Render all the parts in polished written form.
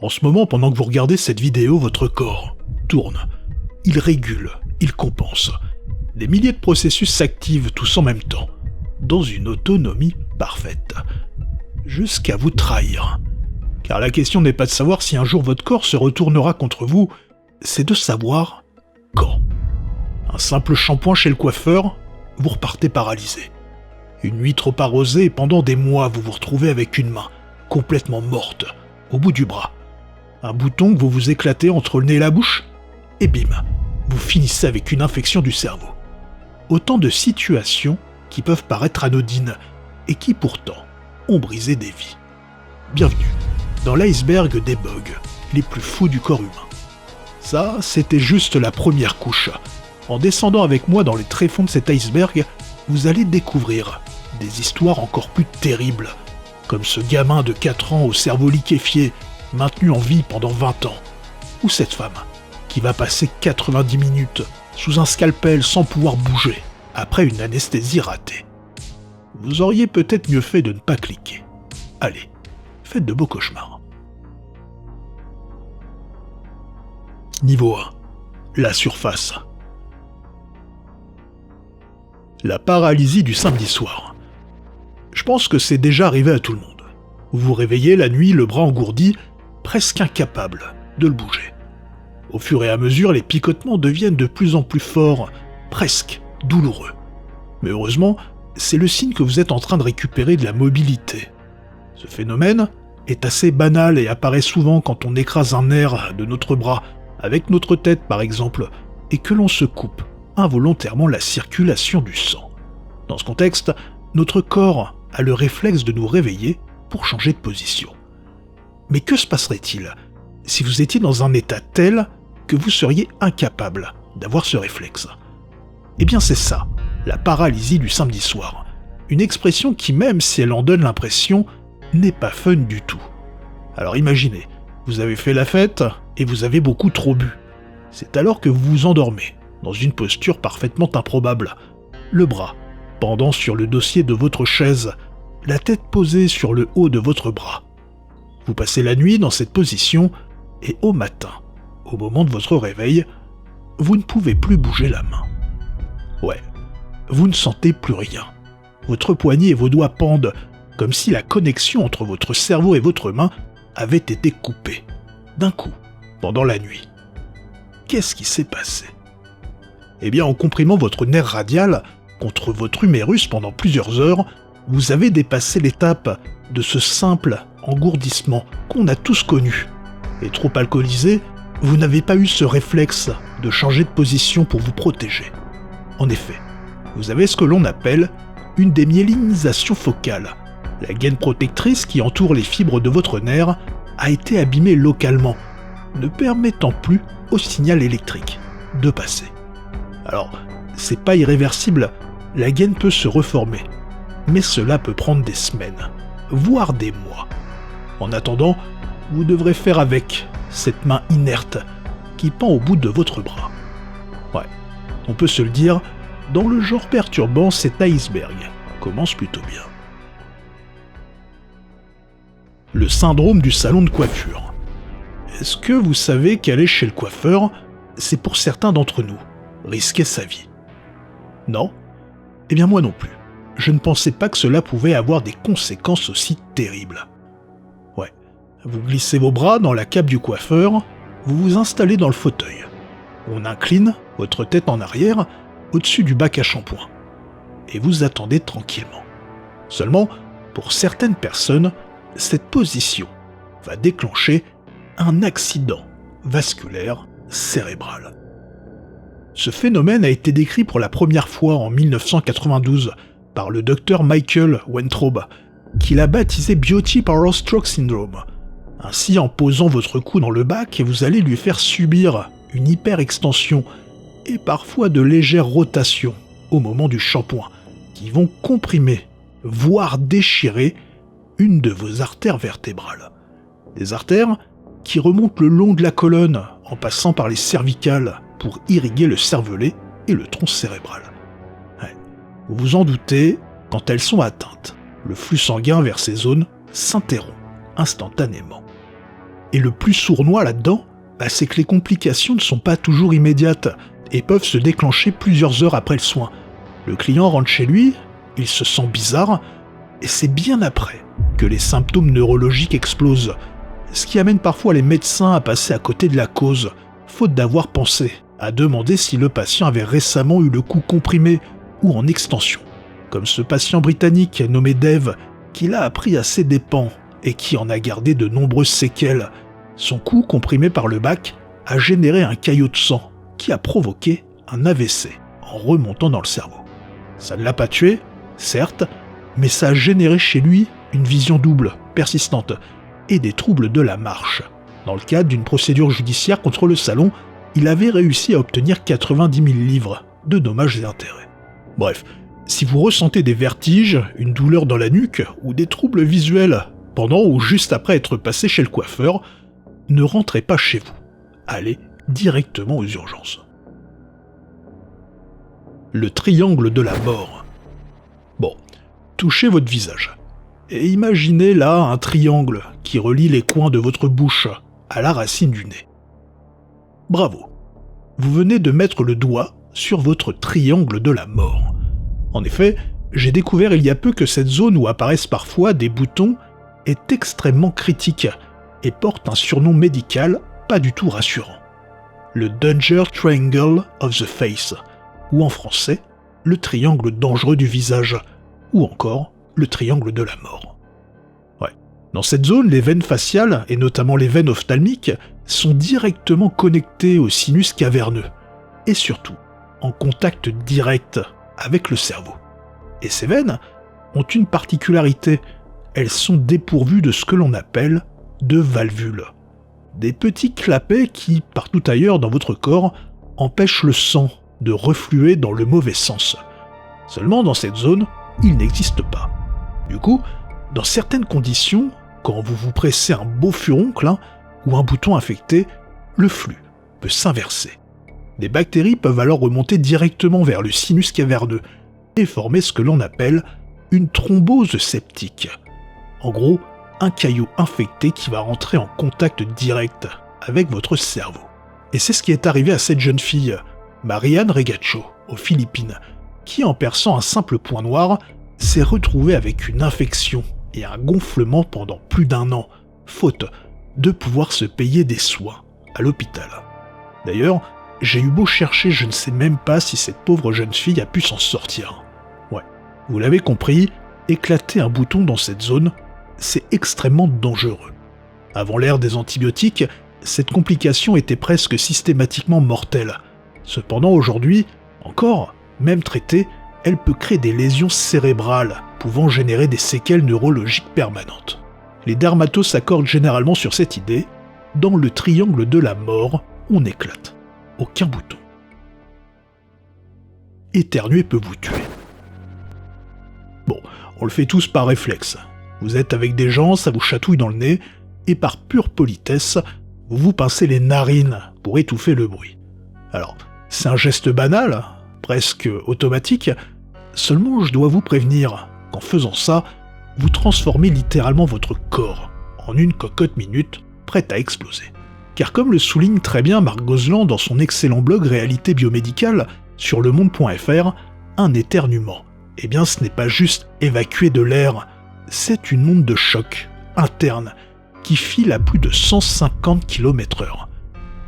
En ce moment, pendant que vous regardez cette vidéo, votre corps tourne. Il régule, il compense. Des milliers de processus s'activent tous en même temps, dans une autonomie parfaite. Jusqu'à vous trahir. Car la question n'est pas de savoir si un jour votre corps se retournera contre vous, c'est de savoir quand. Un simple shampoing chez le coiffeur, vous repartez paralysé. Une nuit trop arrosée et pendant des mois, vous vous retrouvez avec une main complètement morte, au bout du bras. Un bouton que vous vous éclatez entre le nez et la bouche, et bim, vous finissez avec une infection du cerveau. Autant de situations qui peuvent paraître anodines et qui pourtant ont brisé des vies. Bienvenue dans l'iceberg des bugs les plus fous du corps humain. Ça, c'était juste la première couche. En descendant avec moi dans les tréfonds de cet iceberg, vous allez découvrir des histoires encore plus terribles, comme ce gamin de 4 ans au cerveau liquéfié, maintenu en vie pendant 20 ans, ou cette femme qui va passer 90 minutes sous un scalpel sans pouvoir bouger, après une anesthésie ratée. Vous auriez peut-être mieux fait de ne pas cliquer. Allez, faites de beaux cauchemars. Niveau 1. La surface. La paralysie du samedi soir. Je pense que c'est déjà arrivé à tout le monde. Vous vous réveillez la nuit, le bras engourdi, presque incapable de le bouger. Au fur et à mesure, les picotements deviennent de plus en plus forts, presque douloureux. Mais heureusement, c'est le signe que vous êtes en train de récupérer de la mobilité. Ce phénomène est assez banal et apparaît souvent quand on écrase un nerf de notre bras, avec notre tête par exemple, et que l'on se coupe involontairement la circulation du sang. Dans ce contexte, notre corps a le réflexe de nous réveiller pour changer de position. Mais que se passerait-il si vous étiez dans un état tel que vous seriez incapable d'avoir ce réflexe? Eh bien c'est ça, la paralysie du samedi soir. Une expression qui, même si elle en donne l'impression, n'est pas fun du tout. Alors imaginez, vous avez fait la fête et vous avez beaucoup trop bu. C'est alors que vous vous endormez, dans une posture parfaitement improbable. Le bras pendant sur le dossier de votre chaise, la tête posée sur le haut de votre bras. Vous passez la nuit dans cette position et au matin, au moment de votre réveil, vous ne pouvez plus bouger la main. Ouais, vous ne sentez plus rien. Votre poignet et vos doigts pendent, comme si la connexion entre votre cerveau et votre main avait été coupée, d'un coup, pendant la nuit. Qu'est-ce qui s'est passé? Eh bien, en comprimant votre nerf radial contre votre humérus pendant plusieurs heures, vous avez dépassé l'étape de ce simple engourdissement qu'on a tous connu. Et trop alcoolisé, vous n'avez pas eu ce réflexe de changer de position pour vous protéger. En effet, vous avez ce que l'on appelle une démyélinisation focale. La gaine protectrice qui entoure les fibres de votre nerf a été abîmée localement, ne permettant plus au signal électrique de passer. Alors, c'est pas irréversible, la gaine peut se reformer, mais cela peut prendre des semaines, voire des mois. En attendant, vous devrez faire avec cette main inerte qui pend au bout de votre bras. Ouais, on peut se le dire, dans le genre perturbant, cet iceberg commence plutôt bien. Le syndrome du salon de coiffure. Est-ce que vous savez qu'aller chez le coiffeur, c'est pour certains d'entre nous risquer sa vie? Non? Eh bien moi non plus. Je ne pensais pas que cela pouvait avoir des conséquences aussi terribles. Ouais, vous glissez vos bras dans la cape du coiffeur, vous vous installez dans le fauteuil. On incline votre tête en arrière, au-dessus du bac à shampoing. Et vous attendez tranquillement. Seulement, pour certaines personnes, cette position va déclencher un accident vasculaire cérébral. Ce phénomène a été décrit pour la première fois en 1992 par le docteur Michael Weintraub, qui l'a baptisé Beauty Power Stroke Syndrome. Ainsi, en posant votre cou dans le bac, vous allez lui faire subir une hyperextension et parfois de légères rotations au moment du shampoing, qui vont comprimer, voire déchirer, une de vos artères vertébrales. Des artères qui remontent le long de la colonne en passant par les cervicales pour irriguer le cervelet et le tronc cérébral. Ouais. Vous vous en doutez, quand elles sont atteintes, le flux sanguin vers ces zones s'interrompt instantanément. Et le plus sournois là-dedans, c'est que les complications ne sont pas toujours immédiates et peuvent se déclencher plusieurs heures après le soin. Le client rentre chez lui, il se sent bizarre, et c'est bien après que les symptômes neurologiques explosent, ce qui amène parfois les médecins à passer à côté de la cause, faute d'avoir pensé à demander si le patient avait récemment eu le cou comprimé ou en extension, comme ce patient britannique nommé Dave, qui l'a appris à ses dépens et qui en a gardé de nombreuses séquelles. Son cou comprimé par le bac a généré un caillot de sang qui a provoqué un AVC en remontant dans le cerveau. Ça ne l'a pas tué, certes, mais ça a généré chez lui une vision double, persistante, et des troubles de la marche. Dans le cadre d'une procédure judiciaire contre le salon, il avait réussi à obtenir 90 000 livres de dommages et intérêts. Bref, si vous ressentez des vertiges, une douleur dans la nuque ou des troubles visuels pendant ou juste après être passé chez le coiffeur, ne rentrez pas chez vous. Allez directement aux urgences. Le triangle de la mort. Bon, touchez votre visage. Et imaginez là un triangle qui relie les coins de votre bouche à la racine du nez. Bravo. Vous venez de mettre le doigt sur votre triangle de la mort. En effet, j'ai découvert il y a peu que cette zone où apparaissent parfois des boutons est extrêmement critique et porte un surnom médical pas du tout rassurant. Le Danger Triangle of the Face, ou en français, le triangle dangereux du visage, ou encore le triangle de la mort. Ouais. Dans cette zone, les veines faciales, et notamment les veines ophtalmiques, sont directement connectées au sinus caverneux, et surtout en contact direct avec le cerveau. Et ces veines ont une particularité, elles sont dépourvues de ce que l'on appelle de valvules. Des petits clapets qui, partout ailleurs dans votre corps, empêchent le sang de refluer dans le mauvais sens. Seulement dans cette zone, il n'existe pas. Du coup, dans certaines conditions, quand vous vous pressez un beau furoncle ou un bouton infecté, le flux peut s'inverser. Des bactéries peuvent alors remonter directement vers le sinus caverneux et former ce que l'on appelle une thrombose septique. En gros, un caillot infecté qui va rentrer en contact direct avec votre cerveau. Et c'est ce qui est arrivé à cette jeune fille, Marianne Regacho, aux Philippines, qui en perçant un simple point noir, s'est retrouvée avec une infection et un gonflement pendant plus d'1 an, faute de pouvoir se payer des soins à l'hôpital. D'ailleurs, j'ai eu beau chercher, je ne sais même pas si cette pauvre jeune fille a pu s'en sortir. Ouais, vous l'avez compris, éclater un bouton dans cette zone, c'est extrêmement dangereux. Avant l'ère des antibiotiques, cette complication était presque systématiquement mortelle. Cependant aujourd'hui, encore, même traitée, elle peut créer des lésions cérébrales, pouvant générer des séquelles neurologiques permanentes. Les dermatos s'accordent généralement sur cette idée. Dans le triangle de la mort, on éclate. Aucun bouton. Éternuer peut vous tuer. Bon, on le fait tous par réflexe. Vous êtes avec des gens, ça vous chatouille dans le nez, et par pure politesse, vous vous pincez les narines pour étouffer le bruit. Alors, c'est un geste banal, presque automatique, seulement je dois vous prévenir qu'en faisant ça, vous transformez littéralement votre corps en une cocotte minute prête à exploser. Car comme le souligne très bien Marc Gozlan dans son excellent blog Réalité biomédicale sur lemonde.fr, un éternuement, eh bien ce n'est pas juste évacuer de l'air, c'est une onde de choc interne qui file à plus de 150 km/h.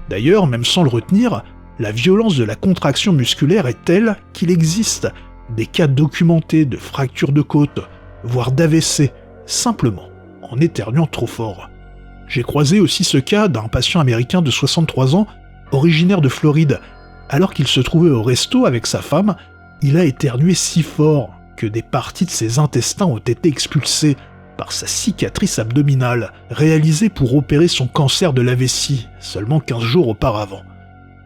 D'ailleurs, même sans le retenir, la violence de la contraction musculaire est telle qu'il existe des cas documentés de fractures de côte, voire d'AVC, simplement en éternuant trop fort. J'ai croisé aussi ce cas d'un patient américain de 63 ans, originaire de Floride. Alors qu'il se trouvait au resto avec sa femme, il a éternué si fort que des parties de ses intestins ont été expulsées par sa cicatrice abdominale, réalisée pour opérer son cancer de la vessie, seulement 15 jours auparavant.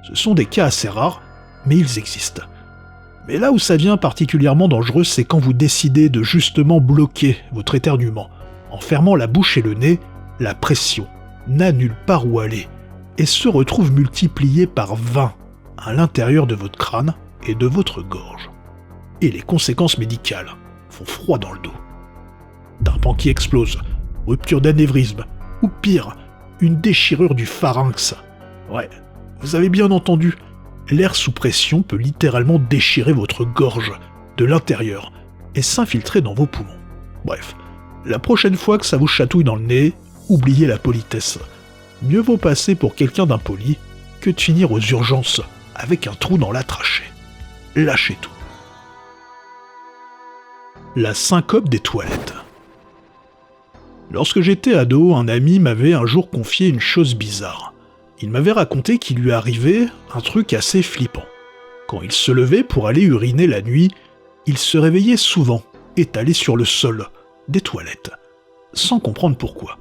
Ce sont des cas assez rares, mais ils existent. Mais là où ça devient particulièrement dangereux, c'est quand vous décidez de justement bloquer votre éternuement. En fermant la bouche et le nez, la pression n'a nulle part où aller et se retrouve multipliée par 20 à l'intérieur de votre crâne et de votre gorge. Et les conséquences médicales font froid dans le dos. Tympan qui explose, rupture d'anévrisme, ou pire, une déchirure du pharynx. Ouais, vous avez bien entendu. L'air sous pression peut littéralement déchirer votre gorge de l'intérieur et s'infiltrer dans vos poumons. Bref, la prochaine fois que ça vous chatouille dans le nez, oubliez la politesse. Mieux vaut passer pour quelqu'un d'impoli que de finir aux urgences avec un trou dans la trachée. Lâchez tout. La syncope des toilettes. Lorsque j'étais ado, un ami m'avait un jour confié une chose bizarre. Il m'avait raconté qu'il lui arrivait un truc assez flippant. Quand il se levait pour aller uriner la nuit, il se réveillait souvent, étalé sur le sol des toilettes, sans comprendre pourquoi.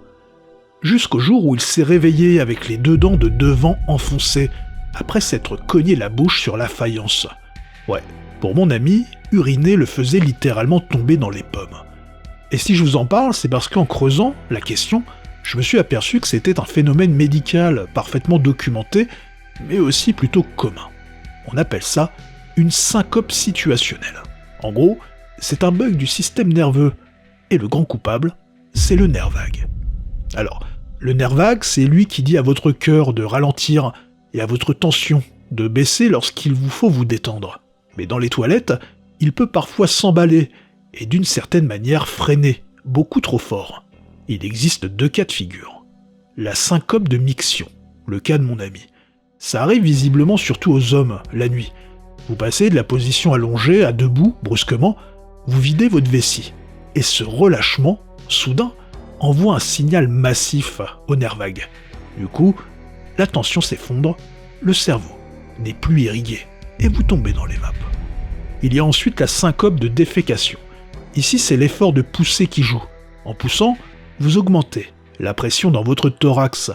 Jusqu'au jour où il s'est réveillé avec les deux dents de devant enfoncées, après s'être cogné la bouche sur la faïence. Ouais, pour mon ami, uriner le faisait littéralement tomber dans les pommes. Et si je vous en parle, c'est parce qu'en creusant la question, je me suis aperçu que c'était un phénomène médical parfaitement documenté, mais aussi plutôt commun. On appelle ça une syncope situationnelle. En gros, c'est un bug du système nerveux, et le grand coupable, c'est le nerf vague. Alors, le nerf vague, c'est lui qui dit à votre cœur de ralentir et à votre tension de baisser lorsqu'il vous faut vous détendre. Mais dans les toilettes, il peut parfois s'emballer et d'une certaine manière freiner, beaucoup trop fort. Il existe deux cas de figure. La syncope de miction, le cas de mon ami. Ça arrive visiblement surtout aux hommes, la nuit. Vous passez de la position allongée à debout, brusquement, vous videz votre vessie. Et ce relâchement, soudain, envoie un signal massif au nerf vague. Du coup, la tension s'effondre, le cerveau n'est plus irrigué, et vous tombez dans les vapes. Il y a ensuite la syncope de défécation. Ici, c'est l'effort de pousser qui joue. En poussant, vous augmentez la pression dans votre thorax.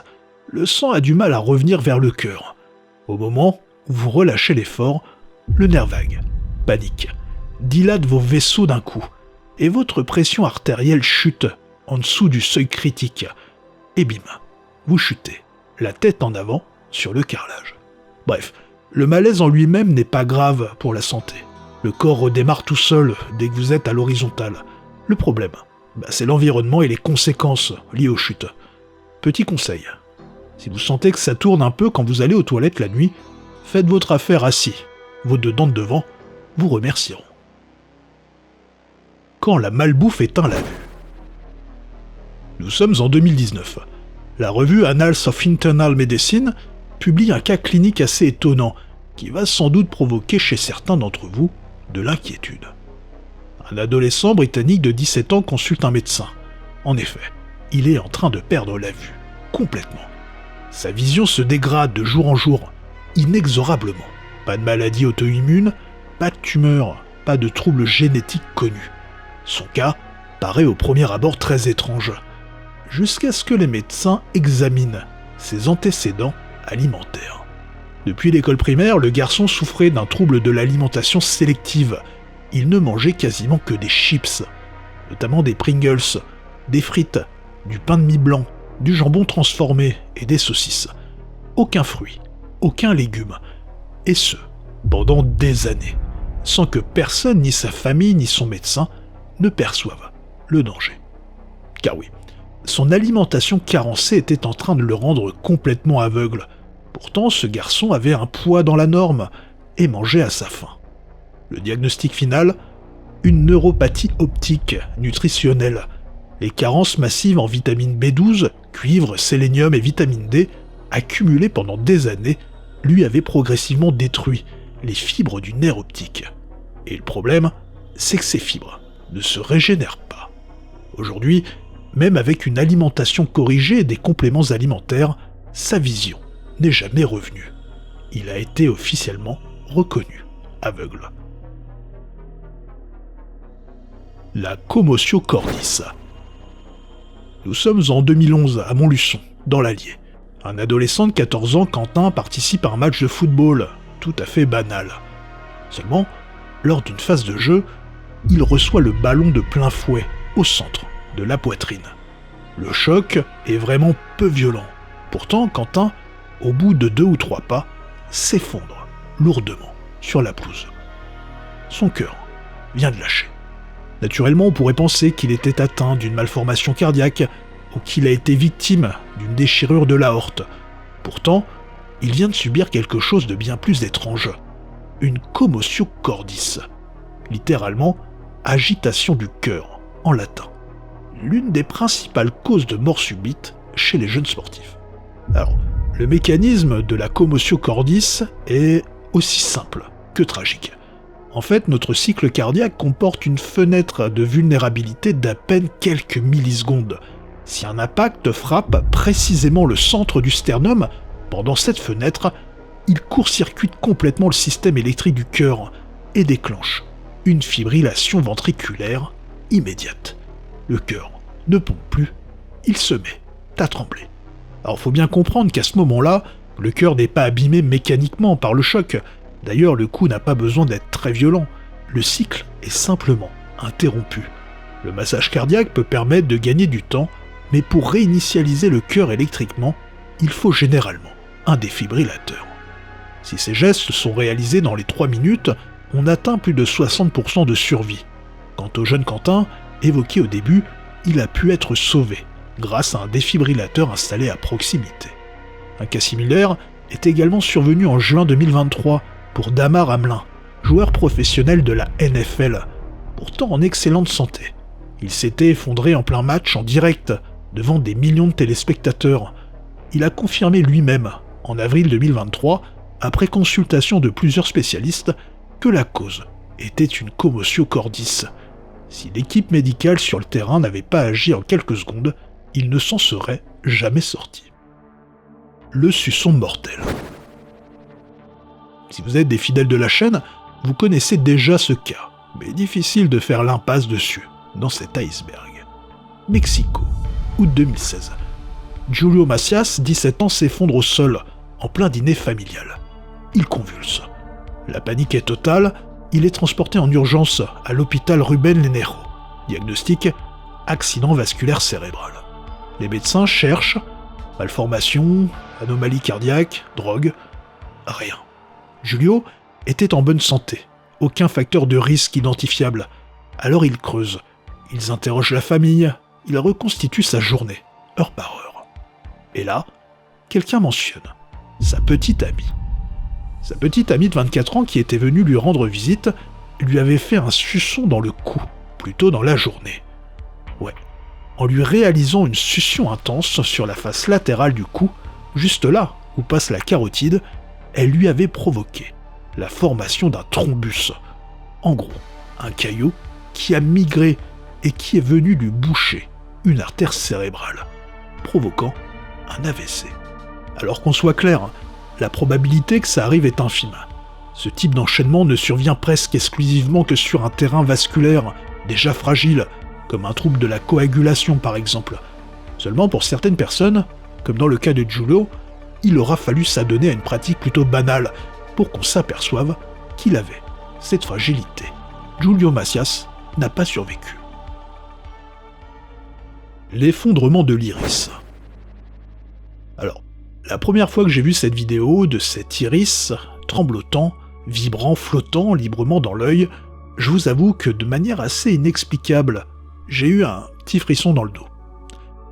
Le sang a du mal à revenir vers le cœur. Au moment où vous relâchez l'effort, le nerf vague panique, dilate vos vaisseaux d'un coup, et votre pression artérielle chute en dessous du seuil critique. Et bim, vous chutez, la tête en avant, sur le carrelage. Bref, le malaise en lui-même n'est pas grave pour la santé. Le corps redémarre tout seul dès que vous êtes à l'horizontale. Le problème, c'est l'environnement et les conséquences liées aux chutes. Petit conseil, si vous sentez que ça tourne un peu quand vous allez aux toilettes la nuit, faites votre affaire assis. Vos deux dents de devant vous remercieront. Quand la malbouffe éteint la vue. Nous sommes en 2019. La revue Annals of Internal Medicine publie un cas clinique assez étonnant qui va sans doute provoquer chez certains d'entre vous de l'inquiétude. Un adolescent britannique de 17 ans consulte un médecin. En effet, il est en train de perdre la vue, complètement. Sa vision se dégrade de jour en jour, inexorablement. Pas de maladie auto-immune, pas de tumeur, pas de troubles génétiques connus. Son cas paraît au premier abord très étrange, jusqu'à ce que les médecins examinent ses antécédents alimentaires. Depuis l'école primaire, le garçon souffrait d'un trouble de l'alimentation sélective. Il ne mangeait quasiment que des chips, notamment des Pringles, des frites, du pain de mie blanc, du jambon transformé et des saucisses. Aucun fruit, aucun légume, et ce, pendant des années, sans que personne, ni sa famille, ni son médecin, ne perçoivent le danger. Car oui, son alimentation carencée était en train de le rendre complètement aveugle. Pourtant, ce garçon avait un poids dans la norme et mangeait à sa faim. Le diagnostic final, une neuropathie optique nutritionnelle. Les carences massives en vitamine B12, cuivre, sélénium et vitamine D, accumulées pendant des années, lui avaient progressivement détruit les fibres du nerf optique. Et le problème, c'est que ces fibres ne se régénèrent pas. Aujourd'hui, même avec une alimentation corrigée et des compléments alimentaires, sa vision n'est jamais revenu. Il a été officiellement reconnu aveugle. La commotio cordis. Nous sommes en 2011 à Montluçon, dans l'Allier. Un adolescent de 14 ans, Quentin, participe à un match de football, tout à fait banal. Seulement, lors d'une phase de jeu, il reçoit le ballon de plein fouet, au centre de la poitrine. Le choc est vraiment peu violent. Pourtant, Quentin, au bout de 2 ou 3 pas, s'effondre lourdement sur la pelouse. Son cœur vient de lâcher. Naturellement, on pourrait penser qu'il était atteint d'une malformation cardiaque ou qu'il a été victime d'une déchirure de l'aorte. Pourtant, il vient de subir quelque chose de bien plus étrange. Une commotio cordis. Littéralement, agitation du cœur, en latin. L'une des principales causes de mort subite chez les jeunes sportifs. Alors, le mécanisme de la commotio cordis est aussi simple que tragique. En fait, notre cycle cardiaque comporte une fenêtre de vulnérabilité d'à peine quelques millisecondes. Si un impact frappe précisément le centre du sternum, pendant cette fenêtre, il court-circuite complètement le système électrique du cœur et déclenche une fibrillation ventriculaire immédiate. Le cœur ne pompe plus, il se met à trembler. Alors faut bien comprendre qu'à ce moment-là, le cœur n'est pas abîmé mécaniquement par le choc. D'ailleurs, le coup n'a pas besoin d'être très violent. Le cycle est simplement interrompu. Le massage cardiaque peut permettre de gagner du temps, mais pour réinitialiser le cœur électriquement, il faut généralement un défibrillateur. Si ces gestes sont réalisés dans les 3 minutes, on atteint plus de 60% de survie. Quant au jeune Quentin, évoqué au début, il a pu être sauvé grâce à un défibrillateur installé à proximité. Un cas similaire est également survenu en juin 2023 pour Damar Hamlin, joueur professionnel de la NFL, pourtant en excellente santé. Il s'était effondré en plein match en direct devant des millions de téléspectateurs. Il a confirmé lui-même, en avril 2023, après consultation de plusieurs spécialistes, que la cause était une commotio cordis. Si l'équipe médicale sur le terrain n'avait pas agi en quelques secondes, il ne s'en serait jamais sorti. Le suçon mortel. Si vous êtes des fidèles de la chaîne, vous connaissez déjà ce cas, mais difficile de faire l'impasse dessus, dans cet iceberg. Mexico, août 2016. Julio Macias, 17 ans, s'effondre au sol, en plein dîner familial. Il convulse. La panique est totale, il est transporté en urgence à l'hôpital Rubén Lénero. Diagnostic, accident vasculaire cérébral. Les médecins cherchent malformation, anomalie cardiaque, drogue, rien. Julio était en bonne santé, aucun facteur de risque identifiable. Alors ils creusent, ils interrogent la famille, ils reconstituent sa journée, heure par heure. Et là, quelqu'un mentionne sa petite amie. Sa petite amie de 24 ans qui était venue lui rendre visite lui avait fait un suçon dans le cou, plutôt dans la journée. Ouais, en lui réalisant une succion intense sur la face latérale du cou, juste là où passe la carotide, elle lui avait provoqué la formation d'un thrombus. En gros, un caillot qui a migré et qui est venu lui boucher une artère cérébrale, provoquant un AVC. Alors qu'on soit clair, la probabilité que ça arrive est infime. Ce type d'enchaînement ne survient presque exclusivement que sur un terrain vasculaire déjà fragile, comme un trouble de la coagulation par exemple. Seulement pour certaines personnes, comme dans le cas de Julio, il aura fallu s'adonner à une pratique plutôt banale pour qu'on s'aperçoive qu'il avait cette fragilité. Julio Macias n'a pas survécu. L'effondrement de l'iris. Alors, la première fois que j'ai vu cette vidéo de cet iris tremblotant, vibrant, flottant librement dans l'œil, je vous avoue que de manière assez inexplicable, j'ai eu un petit frisson dans le dos.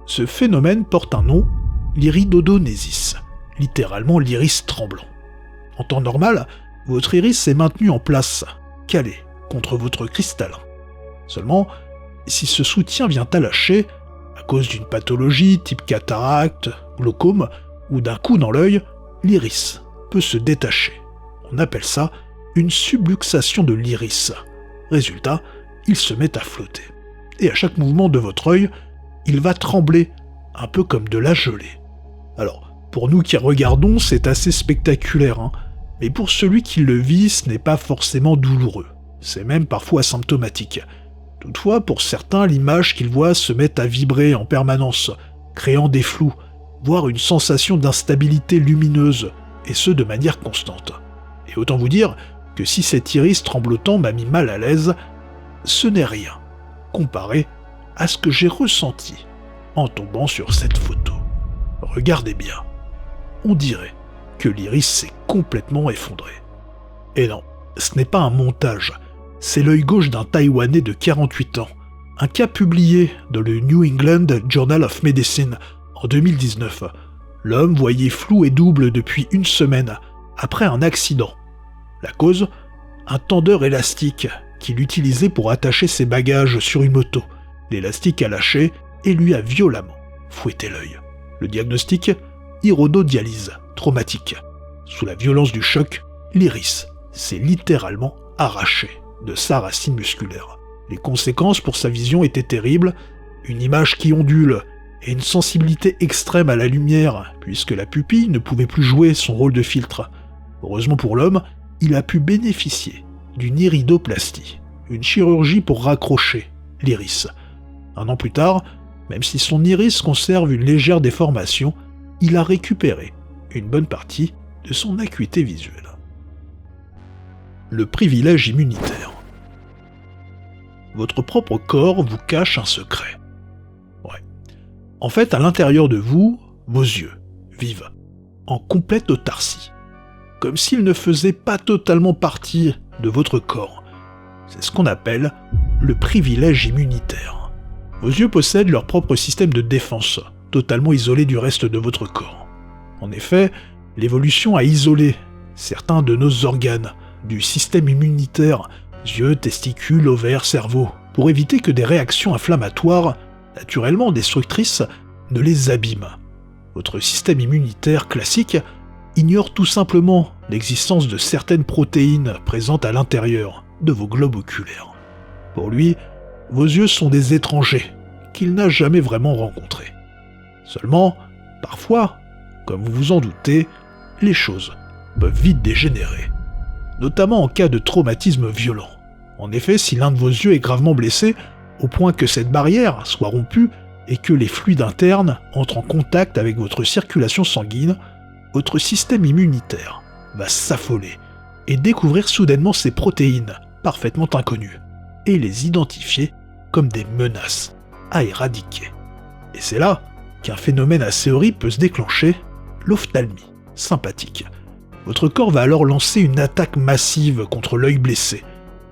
Ce phénomène porte un nom, l'iridodonésis, littéralement l'iris tremblant. En temps normal, votre iris est maintenu en place, calé contre votre cristallin. Seulement, si ce soutien vient à lâcher, à cause d'une pathologie type cataracte, glaucome, ou d'un coup dans l'œil, l'iris peut se détacher. On appelle ça une subluxation de l'iris. Résultat, il se met à flotter. Et à chaque mouvement de votre œil, il va trembler, un peu comme de la gelée. Alors, pour nous qui regardons, c'est assez spectaculaire, hein, mais pour celui qui le vit, ce n'est pas forcément douloureux. C'est même parfois asymptomatique. Toutefois, pour certains, l'image qu'ils voient se met à vibrer en permanence, créant des flous, voire une sensation d'instabilité lumineuse, et ce de manière constante. Et autant vous dire que si cet iris tremblotant m'a mis mal à l'aise, ce n'est rien comparé à ce que j'ai ressenti en tombant sur cette photo. Regardez bien, on dirait que l'iris s'est complètement effondré. Et non, ce n'est pas un montage, c'est l'œil gauche d'un Taïwanais de 48 ans, Un cas publié dans le New England Journal of Medicine en 2019. L'homme voyait flou et double depuis une semaine après un accident. La cause ? Un tendeur élastique qu'il utilisait pour attacher ses bagages sur une moto. L'élastique a lâché et lui a violemment fouetté l'œil. Le diagnostic ? Iridodialyse traumatique. Sous la violence du choc, l'iris s'est littéralement arraché de sa racine musculaire. Les conséquences pour sa vision étaient terribles, une image qui ondule et une sensibilité extrême à la lumière, puisque la pupille ne pouvait plus jouer son rôle de filtre. Heureusement pour l'homme, il a pu bénéficier d'une iridoplastie, une chirurgie pour raccrocher l'iris. 1 an plus tard, même si son iris conserve une légère déformation, il a récupéré une bonne partie de son acuité visuelle. Le privilège immunitaire. Votre propre corps vous cache un secret. Ouais. En fait, à l'intérieur de vous, vos yeux vivent en complète autarcie, comme s'ils ne faisaient pas totalement partie de votre corps. C'est ce qu'on appelle le privilège immunitaire. Vos yeux possèdent leur propre système de défense, totalement isolé du reste de votre corps. En effet, l'évolution a isolé certains de nos organes du système immunitaire, yeux, testicules, ovaires, cerveau, pour éviter que des réactions inflammatoires, naturellement destructrices, ne les abîment. Votre système immunitaire classique ignore tout simplement l'existence de certaines protéines présentes à l'intérieur de vos globes oculaires. Pour lui, vos yeux sont des étrangers qu'il n'a jamais vraiment rencontrés. Seulement, parfois, comme vous vous en doutez, les choses peuvent vite dégénérer, notamment en cas de traumatisme violent. En effet, si l'un de vos yeux est gravement blessé, au point que cette barrière soit rompue et que les fluides internes entrent en contact avec votre circulation sanguine, votre système immunitaire va s'affoler et découvrir soudainement ces protéines parfaitement inconnues et les identifier comme des menaces à éradiquer. Et c'est là qu'un phénomène assez horrible peut se déclencher, l'ophtalmie sympathique. Votre corps va alors lancer une attaque massive contre l'œil blessé,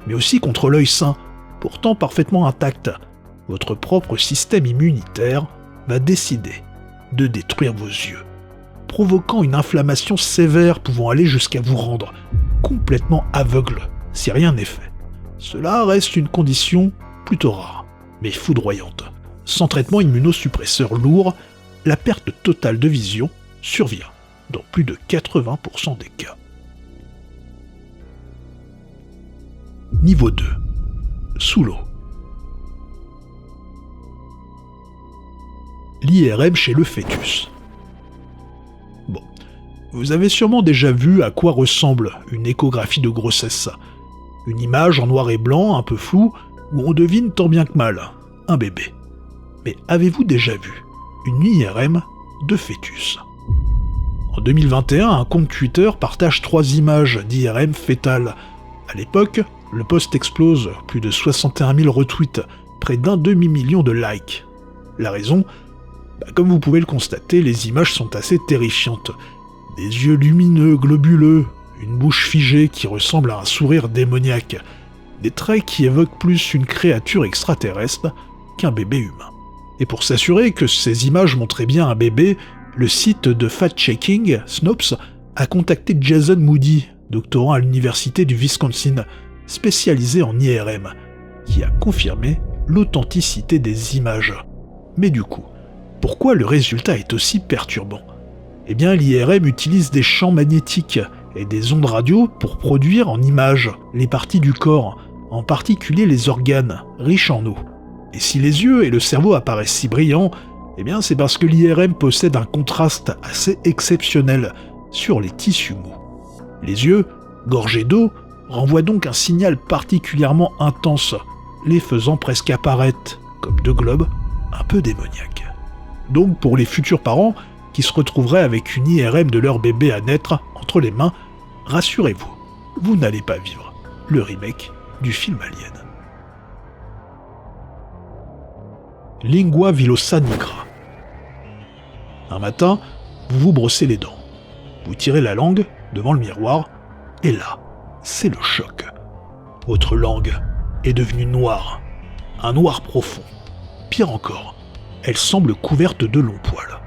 mais aussi contre l'œil sain, pourtant parfaitement intact. Votre propre système immunitaire va décider de détruire vos yeux, provoquant une inflammation sévère pouvant aller jusqu'à vous rendre complètement aveugle si rien n'est fait. Cela reste une condition plutôt rare, mais foudroyante. Sans traitement immunosuppresseur lourd, la perte totale de vision survient dans plus de 80% des cas. Niveau 2. Sous l'eau. L'IRM chez le fœtus. Bon, vous avez sûrement déjà vu à quoi ressemble une échographie de grossesse. Une image en noir et blanc, un peu floue, où on devine tant bien que mal un bébé. Mais avez-vous déjà vu une IRM de fœtus ? En 2021, un compte Twitter partage 3 images d'IRM fétales. À l'époque, le post explose, plus de 61 000 retweets, près d'1 demi-million de likes. La raison ? Comme vous pouvez le constater, les images sont assez terrifiantes. Des yeux lumineux, globuleux, une bouche figée qui ressemble à un sourire démoniaque, des traits qui évoquent plus une créature extraterrestre qu'un bébé humain. Et pour s'assurer que ces images montraient bien un bébé, le site de fact-checking, Snopes, a contacté Jason Moody, doctorant à l'université du Wisconsin, spécialisé en IRM, qui a confirmé l'authenticité des images. Mais du coup, pourquoi le résultat est aussi perturbant ? Eh bien, l'IRM utilise des champs magnétiques et des ondes radio pour produire en images les parties du corps, en particulier les organes, riches en eau. Et si les yeux et le cerveau apparaissent si brillants, eh bien c'est parce que l'IRM possède un contraste assez exceptionnel sur les tissus mous. Les yeux, gorgés d'eau, renvoient donc un signal particulièrement intense, les faisant presque apparaître comme 2 globes un peu démoniaques. Donc pour les futurs parents qui se retrouveraient avec une IRM de leur bébé à naître entre les mains, rassurez-vous, vous n'allez pas vivre le remake du film Alien. Lingua villosa nigra. Un matin, vous vous brossez les dents. Vous tirez la langue devant le miroir, et là, c'est le choc. Votre langue est devenue noire. un noir profond. Pire encore, elle semble couverte de longs poils.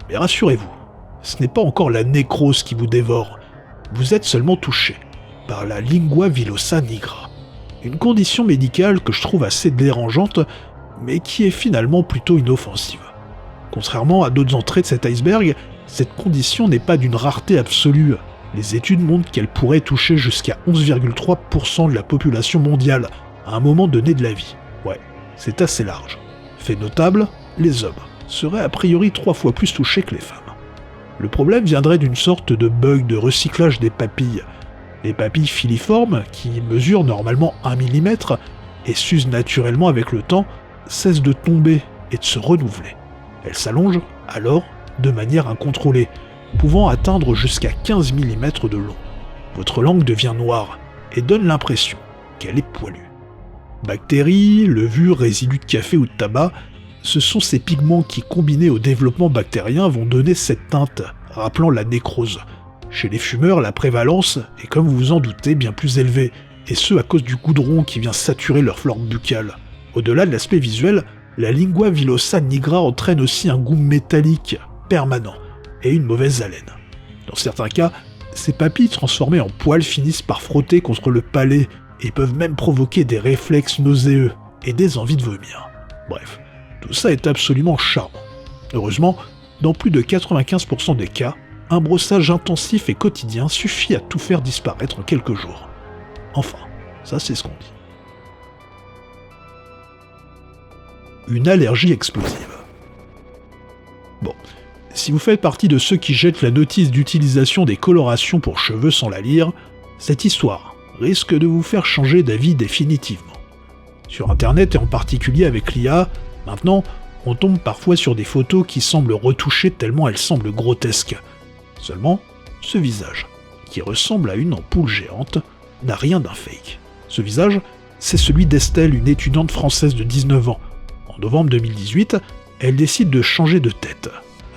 Mais rassurez-vous, ce n'est pas encore la nécrose qui vous dévore, vous êtes seulement touché par la lingua villosa nigra, une condition médicale que je trouve assez dérangeante, mais qui est finalement plutôt inoffensive. Contrairement à d'autres entrées de cet iceberg, cette condition n'est pas d'une rareté absolue. Les études montrent qu'elle pourrait toucher jusqu'à 11,3% de la population mondiale à un moment donné de la vie. Ouais, c'est assez large. Fait notable, les hommes seraient a priori 3 fois plus touchés que les femmes. Le problème viendrait d'une sorte de bug de recyclage des papilles. Les papilles filiformes, qui mesurent normalement 1 mm et s'usent naturellement avec le temps, cessent de tomber et de se renouveler. Elles s'allongent alors de manière incontrôlée, pouvant atteindre jusqu'à 15 mm de long. Votre langue devient noire et donne l'impression qu'elle est poilue. Bactéries, levures, résidus de café ou de tabac, ce sont ces pigments qui, combinés au développement bactérien, vont donner cette teinte, rappelant la nécrose. Chez les fumeurs, la prévalence est, comme vous vous en doutez, bien plus élevée, et ce à cause du goudron qui vient saturer leur flore buccale. Au-delà de l'aspect visuel, la lingua villosa nigra entraîne aussi un goût métallique, permanent, et une mauvaise haleine. Dans certains cas, ces papilles transformées en poils finissent par frotter contre le palais et peuvent même provoquer des réflexes nauséeux et des envies de vomir. Bref, tout ça est absolument charmant. Heureusement, dans plus de 95% des cas, un brossage intensif et quotidien suffit à tout faire disparaître en quelques jours. Enfin, ça c'est ce qu'on dit. Une allergie explosive. Bon, si vous faites partie de ceux qui jettent la notice d'utilisation des colorations pour cheveux sans la lire, cette histoire risque de vous faire changer d'avis définitivement. Sur internet et en particulier avec l'IA, maintenant, on tombe parfois sur des photos qui semblent retouchées tellement elles semblent grotesques. Seulement, ce visage, qui ressemble à une ampoule géante, n'a rien d'un fake. Ce visage, c'est celui d'Estelle, une étudiante française de 19 ans. En novembre 2018, elle décide de changer de tête,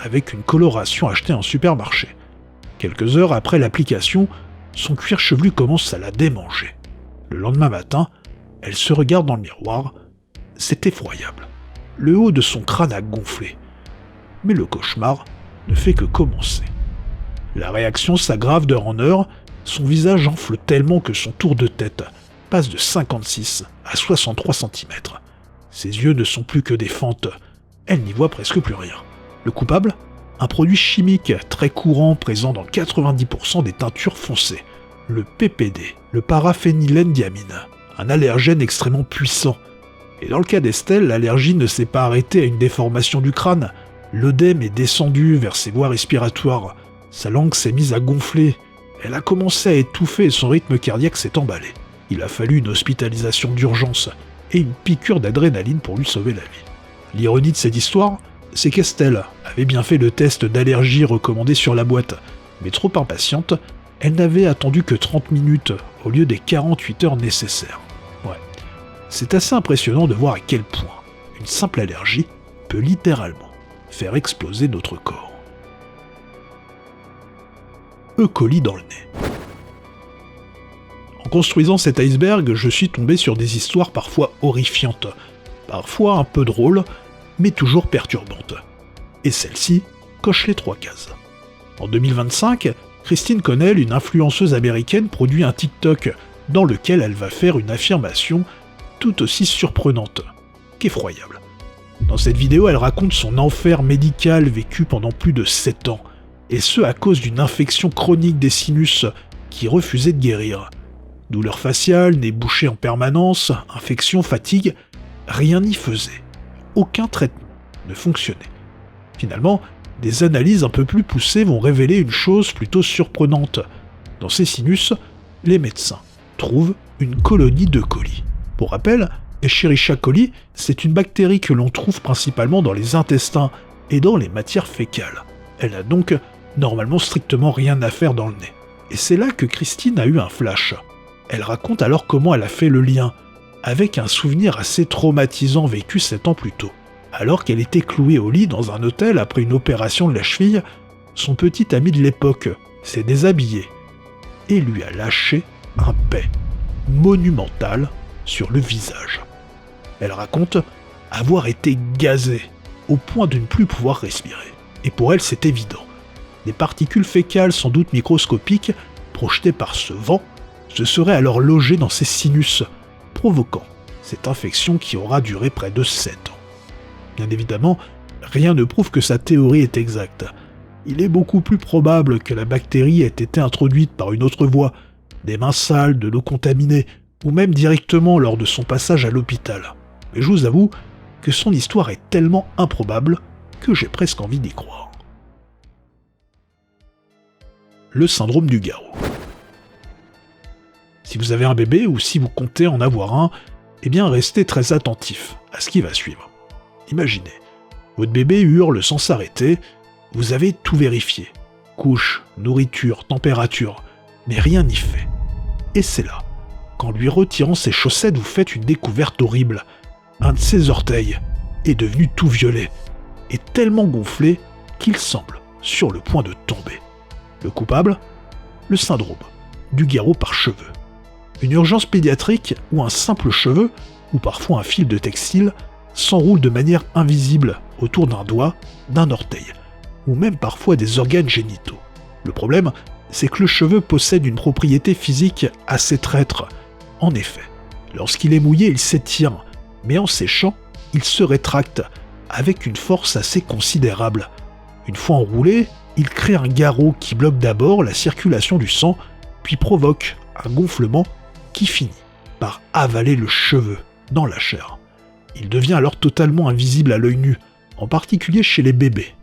avec une coloration achetée en supermarché. Quelques heures après l'application, son cuir chevelu commence à la démanger. Le lendemain matin, elle se regarde dans le miroir. C'est effroyable. Le haut de son crâne a gonflé. Mais le cauchemar ne fait que commencer. La réaction s'aggrave d'heure en heure, son visage enfle tellement que son tour de tête passe de 56 à 63 cm. Ses yeux ne sont plus que des fentes. Elle n'y voit presque plus rien. Le coupable ? Un produit chimique très courant présent dans 90% des teintures foncées. Le PPD, le paraphénylenediamine, un allergène extrêmement puissant. Et dans le cas d'Estelle, l'allergie ne s'est pas arrêtée à une déformation du crâne. L'œdème est descendu vers ses voies respiratoires. Sa langue s'est mise à gonfler. Elle a commencé à étouffer et son rythme cardiaque s'est emballé. Il a fallu une hospitalisation d'urgence et une piqûre d'adrénaline pour lui sauver la vie. L'ironie de cette histoire, c'est qu'Estelle avait bien fait le test d'allergie recommandé sur la boîte, mais trop impatiente, elle n'avait attendu que 30 minutes au lieu des 48 heures nécessaires. Ouais, c'est assez impressionnant de voir à quel point une simple allergie peut littéralement faire exploser notre corps. E. coli dans le nez. En construisant cet iceberg, je suis tombé sur des histoires parfois horrifiantes, parfois un peu drôles, mais toujours perturbantes. Et celle-ci coche les 3 cases. En 2025, Christine Connell, une influenceuse américaine, produit un TikTok dans lequel elle va faire une affirmation tout aussi surprenante qu'effroyable. Dans cette vidéo, elle raconte son enfer médical vécu pendant plus de 7 ans, et ce à cause d'une infection chronique des sinus qui refusait de guérir. Douleurs faciales, nez bouché en permanence, infection, fatigue, rien n'y faisait. Aucun traitement ne fonctionnait. Finalement, des analyses un peu plus poussées vont révéler une chose plutôt surprenante. Dans ces sinus, les médecins trouvent une colonie d'E. coli. Pour rappel, Escherichia coli, c'est une bactérie que l'on trouve principalement dans les intestins et dans les matières fécales. Elle n'a donc normalement strictement rien à faire dans le nez. Et c'est là que Christine a eu un flash. Elle raconte alors comment elle a fait le lien avec un souvenir assez traumatisant vécu 7 ans plus tôt. Alors qu'elle était clouée au lit dans un hôtel après une opération de la cheville, son petit ami de l'époque s'est déshabillé et lui a lâché un paix monumental sur le visage. Elle raconte avoir été gazée au point de ne plus pouvoir respirer. Et pour elle, c'est évident. Des particules fécales sans doute microscopiques, projetées par ce vent, se seraient alors logées dans ses sinus, provoquant cette infection qui aura duré près de 7 ans. Bien évidemment, rien ne prouve que sa théorie est exacte. Il est beaucoup plus probable que la bactérie ait été introduite par une autre voie, des mains sales, de l'eau contaminée, ou même directement lors de son passage à l'hôpital. Mais je vous avoue que son histoire est tellement improbable que j'ai presque envie d'y croire. Le syndrome du garrot. Si vous avez un bébé ou si vous comptez en avoir un, eh bien restez très attentif à ce qui va suivre. Imaginez, votre bébé hurle sans s'arrêter, vous avez tout vérifié. Couche, nourriture, température, mais rien n'y fait. Et c'est là qu'en lui retirant ses chaussettes, vous faites une découverte horrible. Un de ses orteils est devenu tout violet, et tellement gonflé qu'il semble sur le point de tomber. Le coupable ? Le syndrome du garrot par cheveux. Une urgence pédiatrique où un simple cheveu, ou parfois un fil de textile, s'enroule de manière invisible autour d'un doigt, d'un orteil, ou même parfois des organes génitaux. Le problème, c'est que le cheveu possède une propriété physique assez traître. En effet, lorsqu'il est mouillé, il s'étire, mais en séchant, il se rétracte, avec une force assez considérable. Une fois enroulé, il crée un garrot qui bloque d'abord la circulation du sang, puis provoque un gonflement qui finit par avaler le cheveu dans la chair. Il devient alors totalement invisible à l'œil nu, en particulier chez les bébés.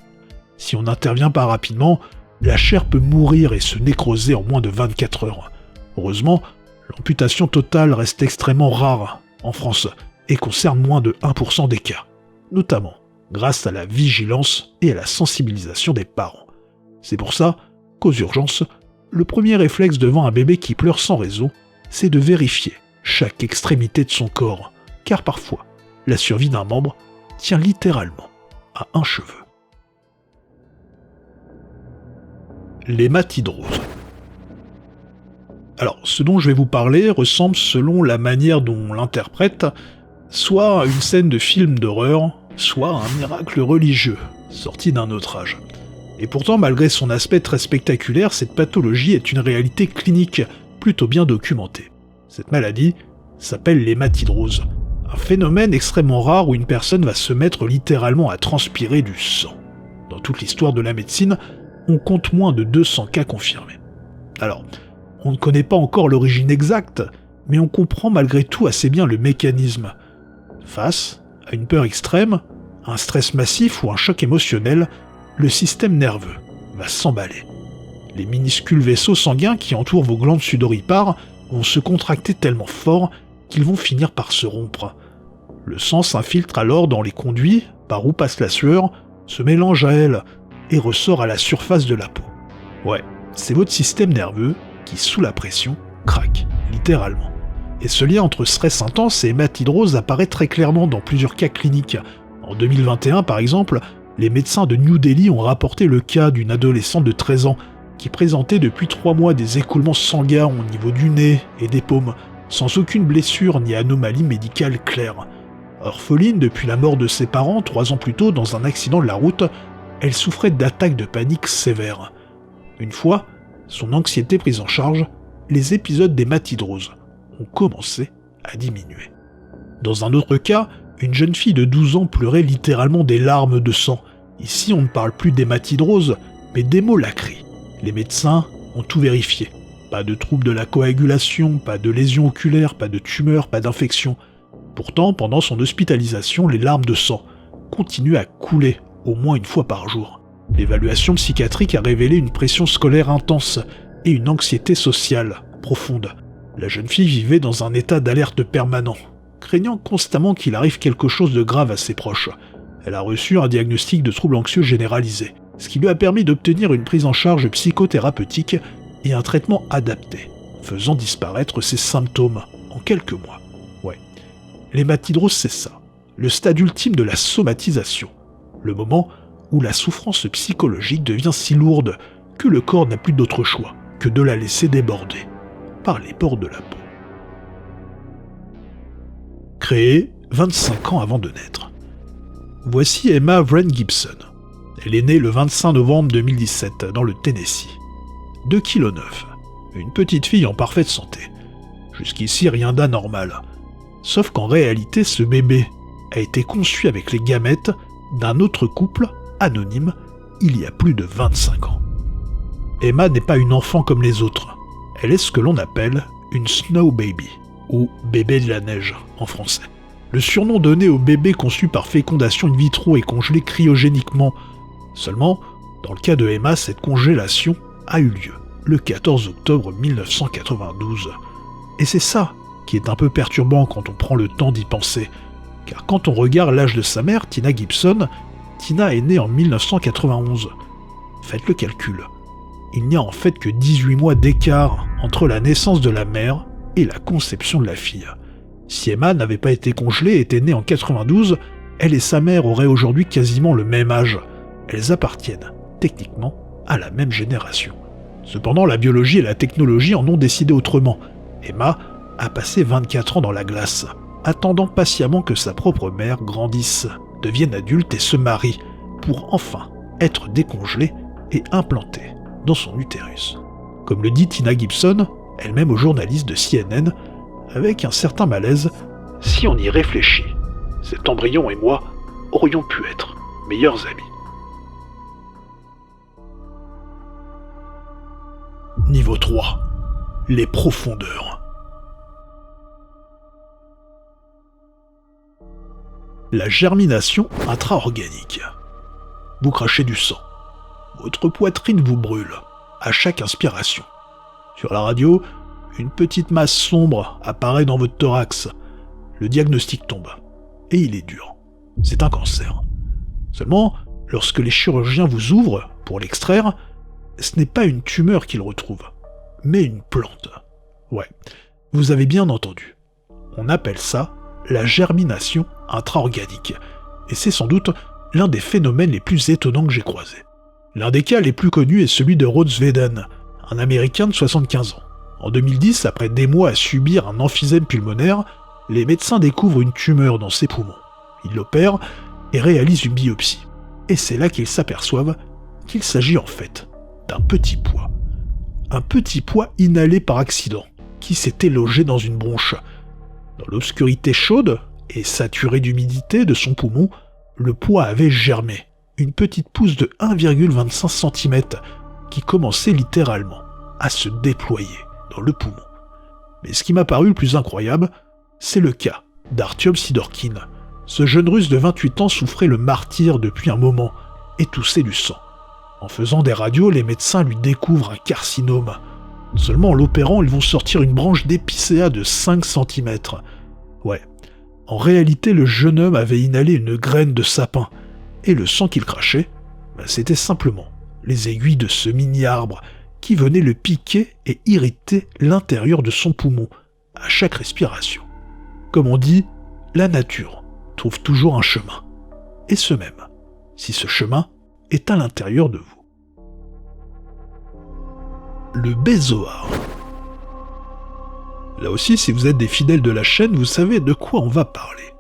Si on n'intervient pas rapidement, la chair peut mourir et se nécroser en moins de 24 heures. Heureusement, l'amputation totale reste extrêmement rare en France et concerne moins de 1% des cas, notamment grâce à la vigilance et à la sensibilisation des parents. C'est pour ça qu'aux urgences, le premier réflexe devant un bébé qui pleure sans raison, c'est de vérifier chaque extrémité de son corps, car parfois, la survie d'un membre tient littéralement à un cheveu. L'hématidrose. Alors, ce dont je vais vous parler ressemble, selon la manière dont on l'interprète, soit à une scène de film d'horreur, soit à un miracle religieux, sorti d'un autre âge. Et pourtant, malgré son aspect très spectaculaire, cette pathologie est une réalité clinique plutôt bien documentée. Cette maladie s'appelle l'hématidrose, un phénomène extrêmement rare où une personne va se mettre littéralement à transpirer du sang. Dans toute l'histoire de la médecine, on compte moins de 200 cas confirmés. Alors, on ne connaît pas encore l'origine exacte, mais on comprend malgré tout assez bien le mécanisme. Face à une peur extrême, un stress massif ou un choc émotionnel, le système nerveux va s'emballer. Les minuscules vaisseaux sanguins qui entourent vos glandes sudoripares vont se contracter tellement fort qu'ils vont finir par se rompre. Le sang s'infiltre alors dans les conduits par où passe la sueur, se mélange à elle et ressort à la surface de la peau. Ouais, c'est votre système nerveux qui, sous la pression, craque, littéralement. Et ce lien entre stress intense et hématidrose apparaît très clairement dans plusieurs cas cliniques. En 2021, par exemple, les médecins de New Delhi ont rapporté le cas d'une adolescente de 13 ans qui présentait depuis 3 mois des écoulements sanguins au niveau du nez et des paumes, sans aucune blessure ni anomalie médicale claire. Orpheline depuis la mort de ses parents 3 ans plus tôt dans un accident de la route, elle souffrait d'attaques de panique sévères. Une fois son anxiété prise en charge, les épisodes d'hématidrose ont commencé à diminuer. Dans un autre cas, une jeune fille de 12 ans pleurait littéralement des larmes de sang. Ici, on ne parle plus d'hématidrose, mais d'hémolacrie. Les médecins ont tout vérifié. Pas de troubles de la coagulation, pas de lésions oculaires, pas de tumeurs, pas d'infection. Pourtant, pendant son hospitalisation, les larmes de sang continuent à couler au moins une fois par jour. L'évaluation psychiatrique a révélé une pression scolaire intense et une anxiété sociale profonde. La jeune fille vivait dans un état d'alerte permanent, craignant constamment qu'il arrive quelque chose de grave à ses proches. Elle a reçu un diagnostic de trouble anxieux généralisé, ce qui lui a permis d'obtenir une prise en charge psychothérapeutique et un traitement adapté, faisant disparaître ses symptômes en quelques mois. Ouais, l'hématidrose c'est ça, le stade ultime de la somatisation, le moment où la souffrance psychologique devient si lourde que le corps n'a plus d'autre choix que de la laisser déborder par les pores de la peau. Créer 25 ans avant de naître. Voici Emma Wren Gibson. Elle est née le 25 novembre 2017 dans le Tennessee. 2,9 kg, une petite fille en parfaite santé. Jusqu'ici, rien d'anormal. Sauf qu'en réalité, ce bébé a été conçu avec les gamètes d'un autre couple, anonyme, il y a plus de 25 ans. Emma n'est pas une enfant comme les autres. Elle est ce que l'on appelle une Snow Baby, ou bébé de la neige en français. Le surnom donné au bébé conçu par fécondation in vitro et congelé cryogéniquement. Seulement, dans le cas de Emma, cette congélation a eu lieu le 14 octobre 1992. Et c'est ça qui est un peu perturbant quand on prend le temps d'y penser. Car quand on regarde l'âge de sa mère, Tina Gibson, Tina est née en 1991. Faites le calcul. Il n'y a en fait que 18 mois d'écart entre la naissance de la mère et la conception de la fille. Si Emma n'avait pas été congelée et était née en 92, elle et sa mère auraient aujourd'hui quasiment le même âge. Elles appartiennent, techniquement, à la même génération. Cependant, la biologie et la technologie en ont décidé autrement. Emma a passé 24 ans dans la glace, attendant patiemment que sa propre mère grandisse, devienne adulte et se marie, pour enfin être décongelée et implantée dans son utérus. Comme le dit Tina Gibson, elle-même au journaliste de CNN, avec un certain malaise, « Si on y réfléchit, cet embryon et moi aurions pu être meilleurs amis. » Niveau 3. Les profondeurs. La germination intra-organique. Vous crachez du sang. Votre poitrine vous brûle à chaque inspiration. Sur la radio, une petite masse sombre apparaît dans votre thorax. Le diagnostic tombe. Et il est dur. C'est un cancer. Seulement, lorsque les chirurgiens vous ouvrent pour l'extraire, ce n'est pas une tumeur qu'ils retrouvent, mais une plante. Ouais, vous avez bien entendu. On appelle ça la germination intra-organique. Et c'est sans doute l'un des phénomènes les plus étonnants que j'ai croisés. L'un des cas les plus connus est celui de Rod Sweden, un Américain de 75 ans. En 2010, après des mois à subir un emphysème pulmonaire, les médecins découvrent une tumeur dans ses poumons. Ils l'opèrent et réalisent une biopsie. Et c'est là qu'ils s'aperçoivent qu'il s'agit en fait d'un petit pois. Un petit pois inhalé par accident, qui s'était logé dans une bronche. Dans l'obscurité chaude et saturée d'humidité de son poumon, le pois avait germé. Une petite pousse de 1,25 cm qui commençait littéralement à se déployer dans le poumon. Mais ce qui m'a paru le plus incroyable, c'est le cas d'Artyom Sidorkin. Ce jeune russe de 28 ans souffrait le martyre depuis un moment et toussait du sang. En faisant des radios, les médecins lui découvrent un carcinome. Seulement en l'opérant, ils vont sortir une branche d'épicéa de 5 cm. Ouais, en réalité, le jeune homme avait inhalé une graine de sapin, et le sang qu'il crachait, c'était simplement les aiguilles de ce mini-arbre qui venaient le piquer et irriter l'intérieur de son poumon à chaque respiration. Comme on dit, la nature trouve toujours un chemin. Et ce même, si ce chemin est à l'intérieur de vous. Le bézoar. Là aussi, si vous êtes des fidèles de la chaîne, vous savez de quoi on va parler.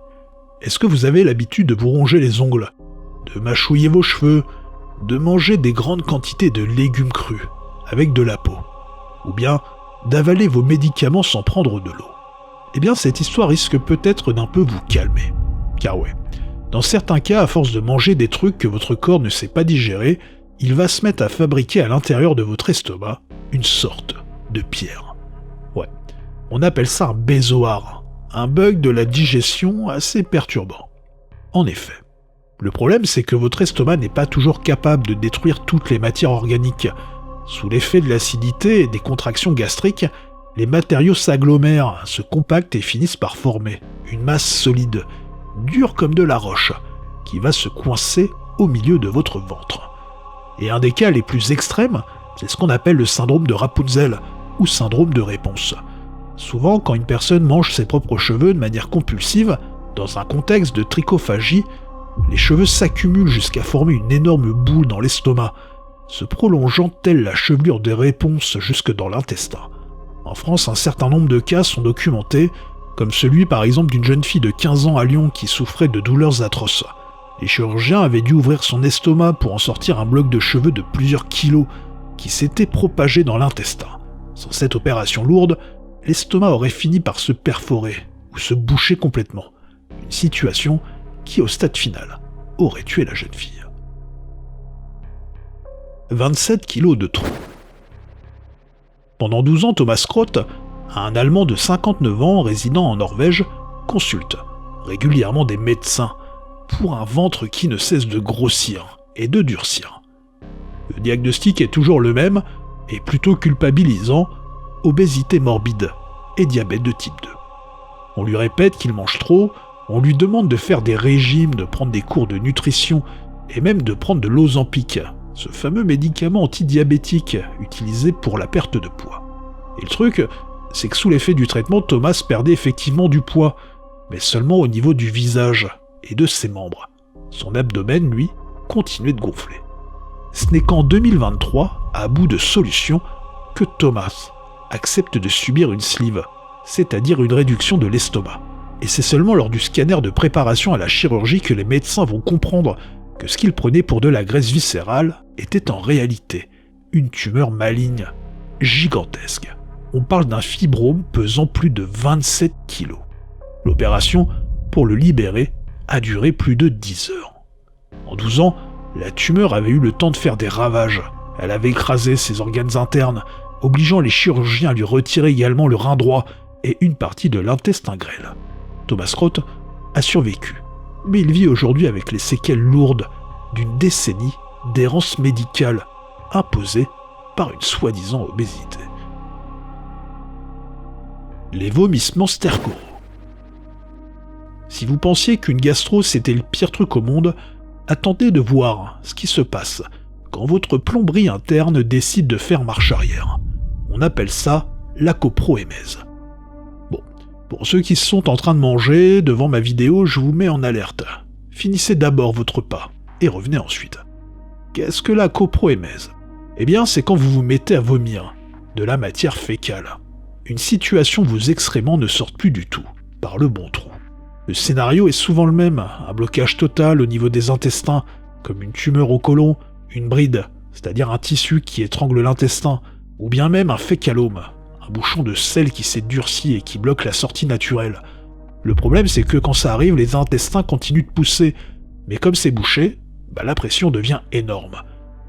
Est-ce que vous avez l'habitude de vous ronger les ongles, de mâchouiller vos cheveux, de manger des grandes quantités de légumes crus, avec de la peau, ou bien d'avaler vos médicaments sans prendre de l'eau? Eh bien, cette histoire risque peut-être d'un peu vous calmer. Car ouais, dans certains cas, à force de manger des trucs que votre corps ne sait pas digérer, il va se mettre à fabriquer à l'intérieur de votre estomac une sorte de pierre. Ouais, on appelle ça un bézoar, un bug de la digestion assez perturbant. En effet, le problème c'est que votre estomac n'est pas toujours capable de détruire toutes les matières organiques. Sous l'effet de l'acidité et des contractions gastriques, les matériaux s'agglomèrent, se compactent et finissent par former une masse solide, dure comme de la roche, qui va se coincer au milieu de votre ventre. Et un des cas les plus extrêmes, c'est ce qu'on appelle le syndrome de Rapunzel, ou syndrome de réponse. Souvent, quand une personne mange ses propres cheveux de manière compulsive, dans un contexte de trichophagie, les cheveux s'accumulent jusqu'à former une énorme boule dans l'estomac, se prolongeant telle la chevelure des réponses jusque dans l'intestin. En France, un certain nombre de cas sont documentés, comme celui par exemple d'une jeune fille de 15 ans à Lyon qui souffrait de douleurs atroces. Les chirurgiens avaient dû ouvrir son estomac pour en sortir un bloc de cheveux de plusieurs kilos qui s'était propagé dans l'intestin. Sans cette opération lourde, l'estomac aurait fini par se perforer ou se boucher complètement. Une situation qui, au stade final, aurait tué la jeune fille. 27 kilos de trop. Pendant 12 ans, Thomas Kroth, un Allemand de 59 ans résidant en Norvège, consulte régulièrement des médecins pour un ventre qui ne cesse de grossir et de durcir. Le diagnostic est toujours le même et plutôt culpabilisant, obésité morbide et diabète de type 2. On lui répète qu'il mange trop, on lui demande de faire des régimes, de prendre des cours de nutrition et même de prendre de l'Ozempic, ce fameux médicament antidiabétique utilisé pour la perte de poids. Et le truc, c'est que sous l'effet du traitement, Thomas perdait effectivement du poids, mais seulement au niveau du visage et de ses membres. Son abdomen, lui, continuait de gonfler. Ce n'est qu'en 2023, à bout de solutions, que Thomas accepte de subir une sleeve, c'est-à-dire une réduction de l'estomac. Et c'est seulement lors du scanner de préparation à la chirurgie que les médecins vont comprendre que ce qu'ils prenaient pour de la graisse viscérale était en réalité une tumeur maligne, gigantesque. On parle d'un fibrome pesant plus de 27 kilos. L'opération, pour le libérer, a duré plus de 10 heures. En 12 ans, la tumeur avait eu le temps de faire des ravages. Elle avait écrasé ses organes internes, obligeant les chirurgiens à lui retirer également le rein droit et une partie de l'intestin grêle. Thomas Kroth a survécu, mais il vit aujourd'hui avec les séquelles lourdes d'une décennie d'errance médicale imposée par une soi-disant obésité. Les vomissements stercoraux. Si vous pensiez qu'une gastro c'était le pire truc au monde, attendez de voir ce qui se passe quand votre plomberie interne décide de faire marche arrière. On appelle ça la coproémèse. Bon, pour ceux qui sont en train de manger, devant ma vidéo, je vous mets en alerte. Finissez d'abord votre repas et revenez ensuite. Qu'est-ce que la coproémèse ? Eh bien, c'est quand vous vous mettez à vomir de la matière fécale. Une situation où vos excréments ne sortent plus du tout, par le bon trou. Le scénario est souvent le même, un blocage total au niveau des intestins, comme une tumeur au côlon, une bride, c'est-à-dire un tissu qui étrangle l'intestin, ou bien même un fécalome, un bouchon de sel qui s'est durci et qui bloque la sortie naturelle. Le problème, c'est que quand ça arrive, les intestins continuent de pousser, mais comme c'est bouché, la pression devient énorme.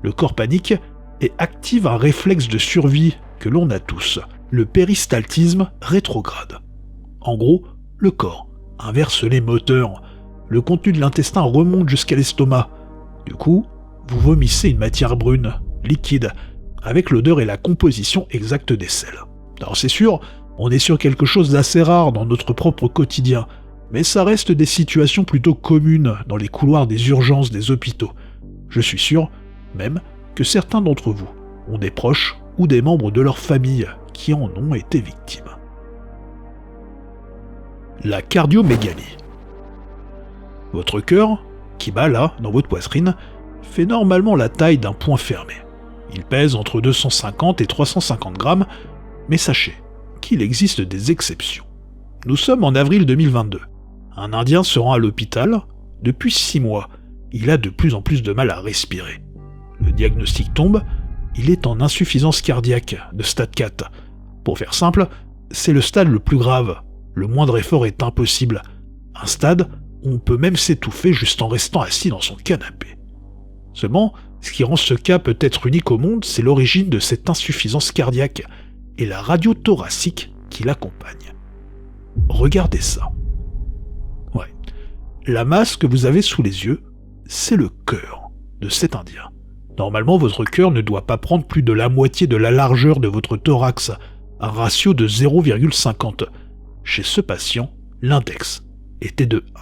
Le corps panique et active un réflexe de survie que l'on a tous, le péristaltisme rétrograde. En gros, le corps inverse les moteurs, le contenu de l'intestin remonte jusqu'à l'estomac. Du coup, vous vomissez une matière brune, liquide, avec l'odeur et la composition exacte des selles. Alors c'est sûr, on est sur quelque chose d'assez rare dans notre propre quotidien, mais ça reste des situations plutôt communes dans les couloirs des urgences des hôpitaux. Je suis sûr, même, que certains d'entre vous ont des proches ou des membres de leur famille qui en ont été victimes. La cardiomégalie. Votre cœur, qui bat là, dans votre poitrine, fait normalement la taille d'un poing fermé. Il pèse entre 250 et 350 grammes, mais sachez qu'il existe des exceptions. Nous sommes en avril 2022. Un Indien se rend à l'hôpital. Depuis 6 mois, il a de plus en plus de mal à respirer. Le diagnostic tombe, il est en insuffisance cardiaque de stade 4. Pour faire simple, c'est le stade le plus grave. Le moindre effort est impossible. Un stade où on peut même s'étouffer juste en restant assis dans son canapé. Seulement, ce qui rend ce cas peut-être unique au monde, c'est l'origine de cette insuffisance cardiaque et la radio thoracique qui l'accompagne. Regardez ça. Ouais. La masse que vous avez sous les yeux, c'est le cœur de cet Indien. Normalement, votre cœur ne doit pas prendre plus de la moitié de la largeur de votre thorax, un ratio de 0,50. Chez ce patient, l'index était de 1.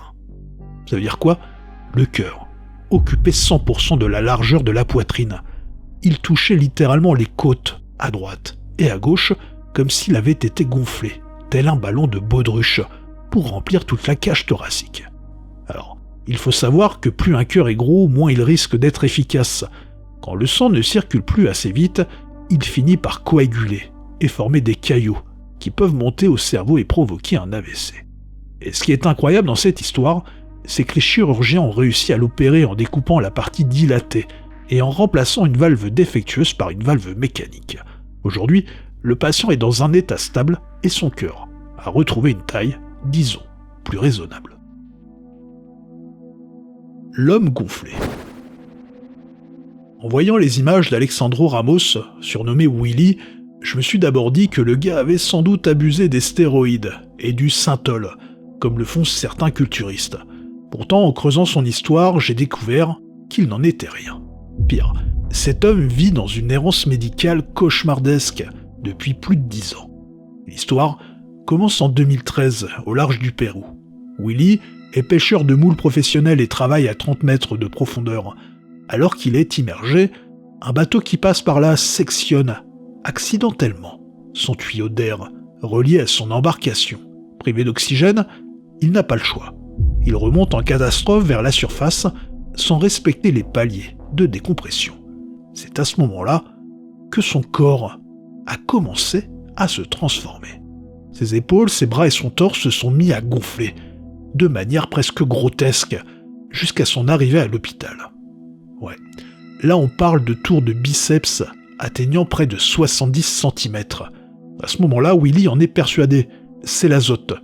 Ça veut dire quoi ? Le cœur occupait 100% de la largeur de la poitrine. Il touchait littéralement les côtes, à droite et à gauche, comme s'il avait été gonflé, tel un ballon de baudruche, pour remplir toute la cage thoracique. Alors, il faut savoir que plus un cœur est gros, moins il risque d'être efficace. Quand le sang ne circule plus assez vite, il finit par coaguler et former des caillots, qui peuvent monter au cerveau et provoquer un AVC. Et ce qui est incroyable dans cette histoire, c'est que les chirurgiens ont réussi à l'opérer en découpant la partie dilatée et en remplaçant une valve défectueuse par une valve mécanique. Aujourd'hui, le patient est dans un état stable et son cœur a retrouvé une taille, disons, plus raisonnable. L'homme gonflé. En voyant les images d'Alexandro Ramos, surnommé Willy, je me suis d'abord dit que le gars avait sans doute abusé des stéroïdes et du synthol, comme le font certains culturistes. Pourtant, en creusant son histoire, j'ai découvert qu'il n'en était rien. Pire, cet homme vit dans une errance médicale cauchemardesque depuis plus de 10 ans. L'histoire commence en 2013, au large du Pérou. Willy est pêcheur de moules professionnel et travaille à 30 mètres de profondeur. Alors qu'il est immergé, un bateau qui passe par là sectionne, accidentellement, son tuyau d'air relié à son embarcation. Privé d'oxygène, il n'a pas le choix. Il remonte en catastrophe vers la surface sans respecter les paliers de décompression. C'est à ce moment-là que son corps a commencé à se transformer. Ses épaules, ses bras et son torse se sont mis à gonfler, de manière presque grotesque, jusqu'à son arrivée à l'hôpital. Ouais, là on parle de tours de biceps atteignant près de 70 cm. À ce moment-là, Willy en est persuadé, c'est l'azote.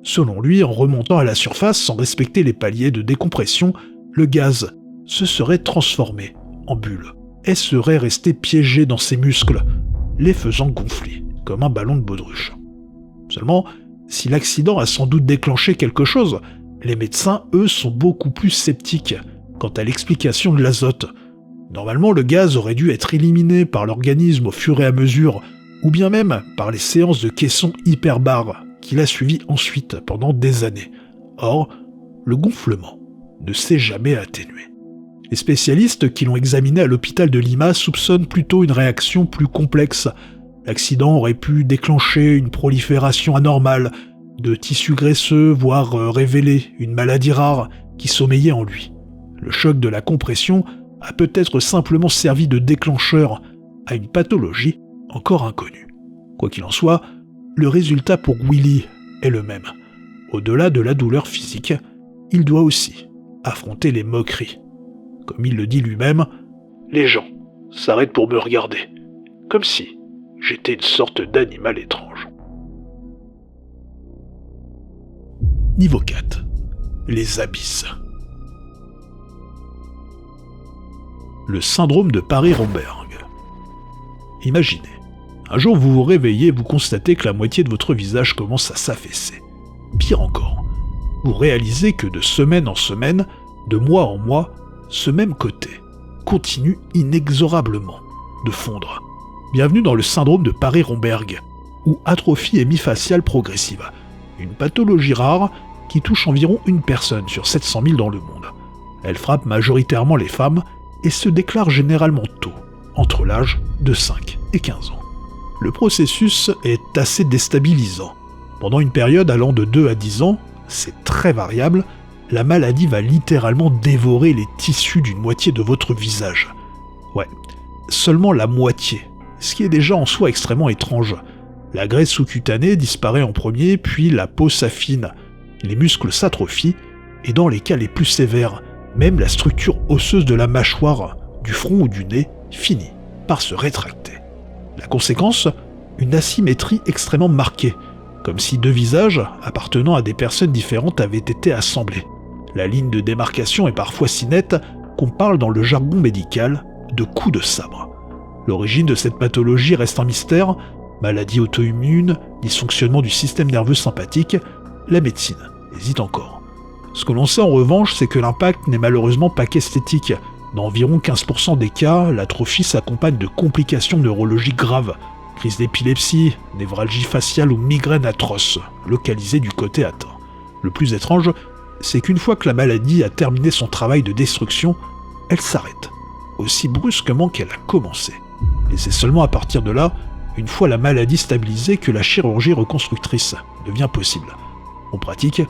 Selon lui, en remontant à la surface sans respecter les paliers de décompression, le gaz se serait transformé en bulle et serait resté piégé dans ses muscles, les faisant gonfler comme un ballon de baudruche. Seulement, si l'accident a sans doute déclenché quelque chose, les médecins, eux, sont beaucoup plus sceptiques quant à l'explication de l'azote. Normalement, le gaz aurait dû être éliminé par l'organisme au fur et à mesure, ou bien même par les séances de caisson hyperbare qu'il a suivies ensuite pendant des années. Or, le gonflement ne s'est jamais atténué. Les spécialistes qui l'ont examiné à l'hôpital de Lima soupçonnent plutôt une réaction plus complexe. L'accident aurait pu déclencher une prolifération anormale de tissus graisseux, voire révéler une maladie rare qui sommeillait en lui. Le choc de la compression a peut-être simplement servi de déclencheur à une pathologie encore inconnue. Quoi qu'il en soit, le résultat pour Willy est le même. Au-delà de la douleur physique, il doit aussi affronter les moqueries. Comme il le dit lui-même, les gens s'arrêtent pour me regarder, comme si j'étais une sorte d'animal étrange. Niveau 4. Les abysses. Le syndrome de Paris-Romberg. Imaginez, un jour vous vous réveillez et vous constatez que la moitié de votre visage commence à s'affaisser. Pire encore, vous réalisez que de semaine en semaine, de mois en mois, ce même côté continue inexorablement de fondre. Bienvenue dans le syndrome de Paris-Romberg, ou atrophie hémifaciale progressive, une pathologie rare qui touche environ une personne sur 700 000 dans le monde. Elle frappe majoritairement les femmes et se déclare généralement tôt, entre l'âge de 5 et 15 ans. Le processus est assez déstabilisant. Pendant une période allant de 2 à 10 ans, c'est très variable, la maladie va littéralement dévorer les tissus d'une moitié de votre visage. Ouais, seulement la moitié, ce qui est déjà en soi extrêmement étrange. La graisse sous-cutanée disparaît en premier, puis la peau s'affine, les muscles s'atrophient, et dans les cas les plus sévères, même la structure osseuse de la mâchoire, du front ou du nez finit par se rétracter. La conséquence, une asymétrie extrêmement marquée, comme si deux visages appartenant à des personnes différentes avaient été assemblés. La ligne de démarcation est parfois si nette qu'on parle dans le jargon médical de coup de sabre. L'origine de cette pathologie reste un mystère, maladie auto-immune, dysfonctionnement du système nerveux sympathique, la médecine hésite encore. Ce que l'on sait en revanche, c'est que l'impact n'est malheureusement pas qu'esthétique. Dans environ 15% des cas, l'atrophie s'accompagne de complications neurologiques graves, crise d'épilepsie, névralgie faciale ou migraine atroce, localisée du côté atteint. Le plus étrange, c'est qu'une fois que la maladie a terminé son travail de destruction, elle s'arrête, aussi brusquement qu'elle a commencé. Et c'est seulement à partir de là, une fois la maladie stabilisée, que la chirurgie reconstructrice devient possible. On pratique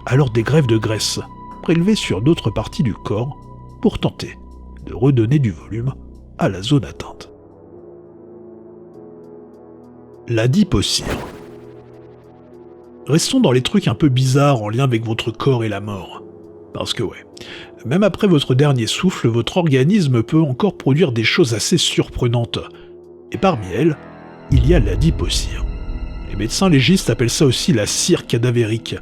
alors des greffes de graisse, prélevées sur d'autres parties du corps, pour tenter de redonner du volume à la zone atteinte. L'adipocire. Restons dans les trucs un peu bizarres en lien avec votre corps et la mort. Parce que même après votre dernier souffle, votre organisme peut encore produire des choses assez surprenantes. Et parmi elles, il y a l'adipocire. Les médecins légistes appellent ça aussi la cire cadavérique,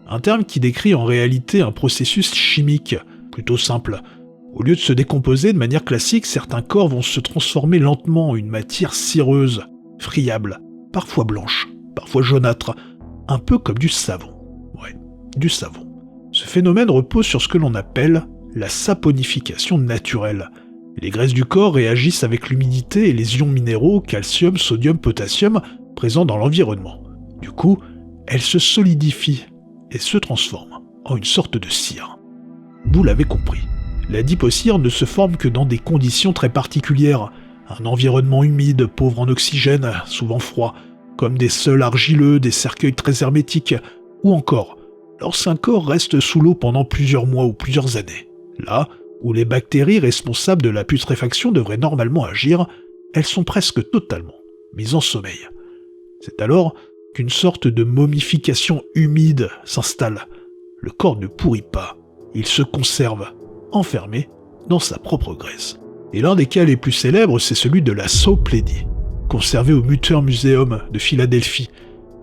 un terme qui décrit en réalité un processus chimique, plutôt simple. Au lieu de se décomposer de manière classique, certains corps vont se transformer lentement en une matière cireuse, friable, parfois blanche, parfois jaunâtre, un peu comme du savon. Ouais, du savon. Ce phénomène repose sur ce que l'on appelle la saponification naturelle. Les graisses du corps réagissent avec l'humidité et les ions minéraux, calcium, sodium, potassium, présents dans l'environnement. Du coup, elles se solidifient et se transforment en une sorte de cire. Vous l'avez compris, l'adipocire ne se forme que dans des conditions très particulières. Un environnement humide, pauvre en oxygène, souvent froid, comme des sols argileux, des cercueils très hermétiques, ou encore lorsqu'un corps reste sous l'eau pendant plusieurs mois ou plusieurs années. Là où les bactéries responsables de la putréfaction devraient normalement agir, elles sont presque totalement mises en sommeil. C'est alors qu'une sorte de momification humide s'installe. Le corps ne pourrit pas, il se conserve, enfermé dans sa propre graisse. Et l'un des cas les plus célèbres, c'est celui de la Soap Lady, conservée au Mutter Museum de Philadelphie.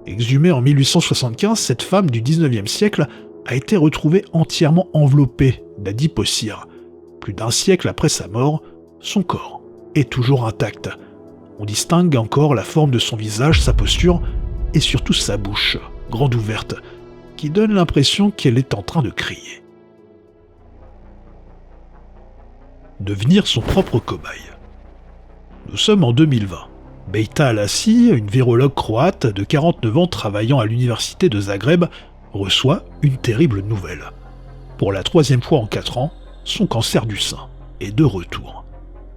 Exhumée en 1875, cette femme du 19e siècle a été retrouvée entièrement enveloppée d'adipocire. Plus d'un siècle après sa mort, son corps est toujours intact. On distingue encore la forme de son visage, sa posture et surtout sa bouche, grande ouverte, qui donne l'impression qu'elle est en train de crier. Devenir son propre cobaye. Nous sommes en 2020. Bejta Alassi, une virologue croate de 49 ans travaillant à l'université de Zagreb, reçoit une terrible nouvelle. Pour la 3e fois en 4 ans, son cancer du sein est de retour.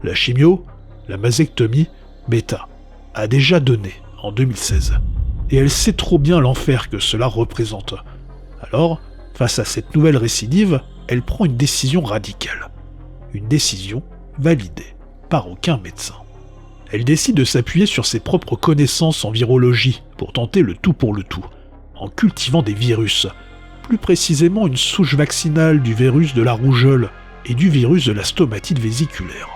La chimio, la mastectomie, Bejta a déjà donné en 2016. Et elle sait trop bien l'enfer que cela représente. Alors, face à cette nouvelle récidive, elle prend une décision radicale. Une décision validée par aucun médecin. Elle décide de s'appuyer sur ses propres connaissances en virologie pour tenter le tout pour le tout, en cultivant des virus, plus précisément une souche vaccinale du virus de la rougeole et du virus de la stomatite vésiculaire.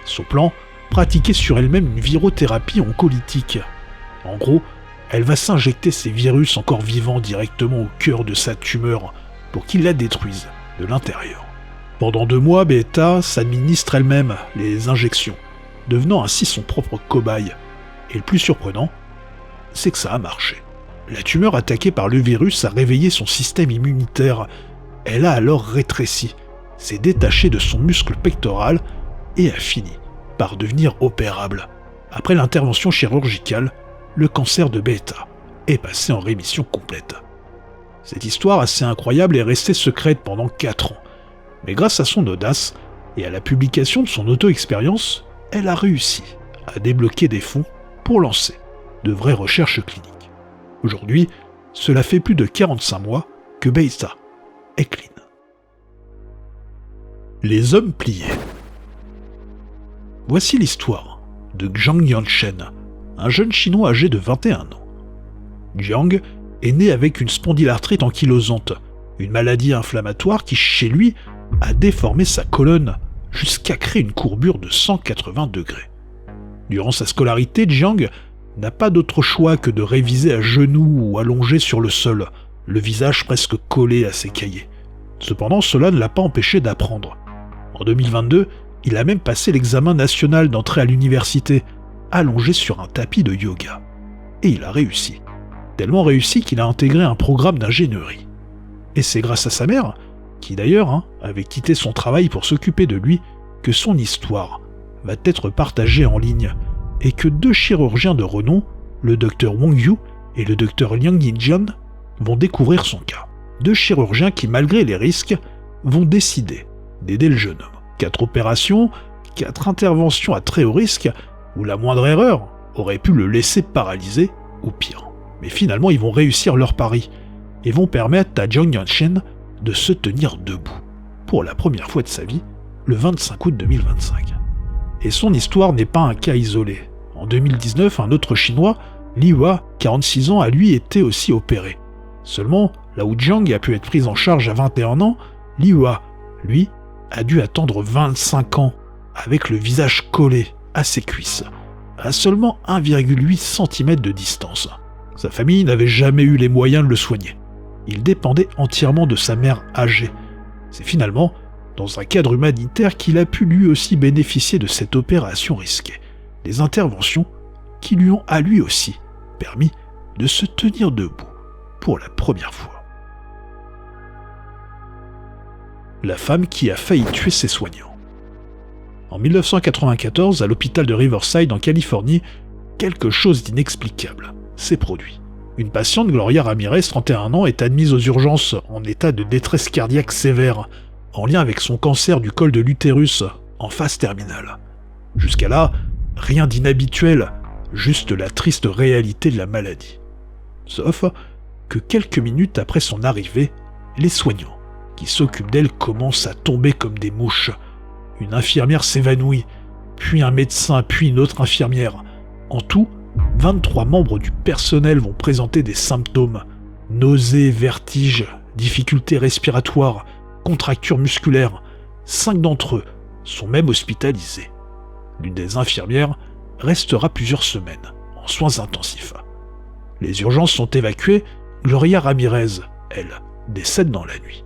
Son plan, pratiquer sur elle-même une virothérapie oncolytique. En gros, elle va s'injecter ces virus encore vivants directement au cœur de sa tumeur pour qu'ils la détruisent de l'intérieur. Pendant 2 mois, Bejta s'administre elle-même les injections, devenant ainsi son propre cobaye. Et le plus surprenant, c'est que ça a marché. La tumeur attaquée par le virus a réveillé son système immunitaire. Elle a alors rétréci, s'est détachée de son muscle pectoral et a fini par devenir opérable. Après l'intervention chirurgicale, le cancer de Bejta est passé en rémission complète. Cette histoire assez incroyable est restée secrète pendant 4 ans. Mais grâce à son audace et à la publication de son auto-expérience, elle a réussi à débloquer des fonds pour lancer de vraies recherches cliniques. Aujourd'hui, cela fait plus de 45 mois que Bejta est clean. Les hommes pliés. Voici l'histoire de Jiang Yanchen, un jeune chinois âgé de 21 ans. Jiang est né avec une spondylarthrite ankylosante, une maladie inflammatoire qui, chez lui, a déformé sa colonne jusqu'à créer une courbure de 180 degrés. Durant sa scolarité, Jiang n'a pas d'autre choix que de réviser à genoux ou allongé sur le sol, le visage presque collé à ses cahiers. Cependant, cela ne l'a pas empêché d'apprendre. En 2022, il a même passé l'examen national d'entrée à l'université, allongé sur un tapis de yoga. Et il a réussi. Tellement réussi qu'il a intégré un programme d'ingénierie. Et c'est grâce à sa mère, qui d'ailleurs avait quitté son travail pour s'occuper de lui, que son histoire va être partagée en ligne, et que 2 chirurgiens de renom, le docteur Wang Yu et le docteur Liang Yinjian, vont découvrir son cas. 2 chirurgiens qui, malgré les risques, vont décider d'aider le jeune homme. 4 opérations, 4 interventions à très haut risque, où la moindre erreur aurait pu le laisser paralysé, ou pire. Mais finalement, ils vont réussir leur pari, et vont permettre à Jiang Yanchen de se tenir debout, pour la première fois de sa vie, le 25 août 2025. Et son histoire n'est pas un cas isolé. En 2019, un autre Chinois, Li Hua, 46 ans, a lui été aussi opéré. Seulement, là où Jiang a pu être prise en charge à 21 ans, Liua, lui, a dû attendre 25 ans, avec le visage collé à ses cuisses, à seulement 1,8 cm de distance. Sa famille n'avait jamais eu les moyens de le soigner. Il dépendait entièrement de sa mère âgée. C'est finalement dans un cadre humanitaire qu'il a pu lui aussi bénéficier de cette opération risquée. Des interventions qui lui ont à lui aussi permis de se tenir debout pour la première fois. La femme qui a failli tuer ses soignants. En 1994, à l'hôpital de Riverside en Californie, quelque chose d'inexplicable s'est produit. Une patiente, Gloria Ramirez, 31 ans, est admise aux urgences en état de détresse cardiaque sévère, en lien avec son cancer du col de l'utérus en phase terminale. Jusqu'à là, rien d'inhabituel, juste la triste réalité de la maladie. Sauf que quelques minutes après son arrivée, les soignants qui s'occupent d'elle commencent à tomber comme des mouches. Une infirmière s'évanouit, puis un médecin, puis une autre infirmière. En tout, 23 membres du personnel vont présenter des symptômes. Nausées, vertiges, difficultés respiratoires, contractures musculaires. 5 d'entre eux sont même hospitalisés. L'une des infirmières restera plusieurs semaines en soins intensifs. Les urgences sont évacuées, Gloria Ramirez, elle, décède dans la nuit.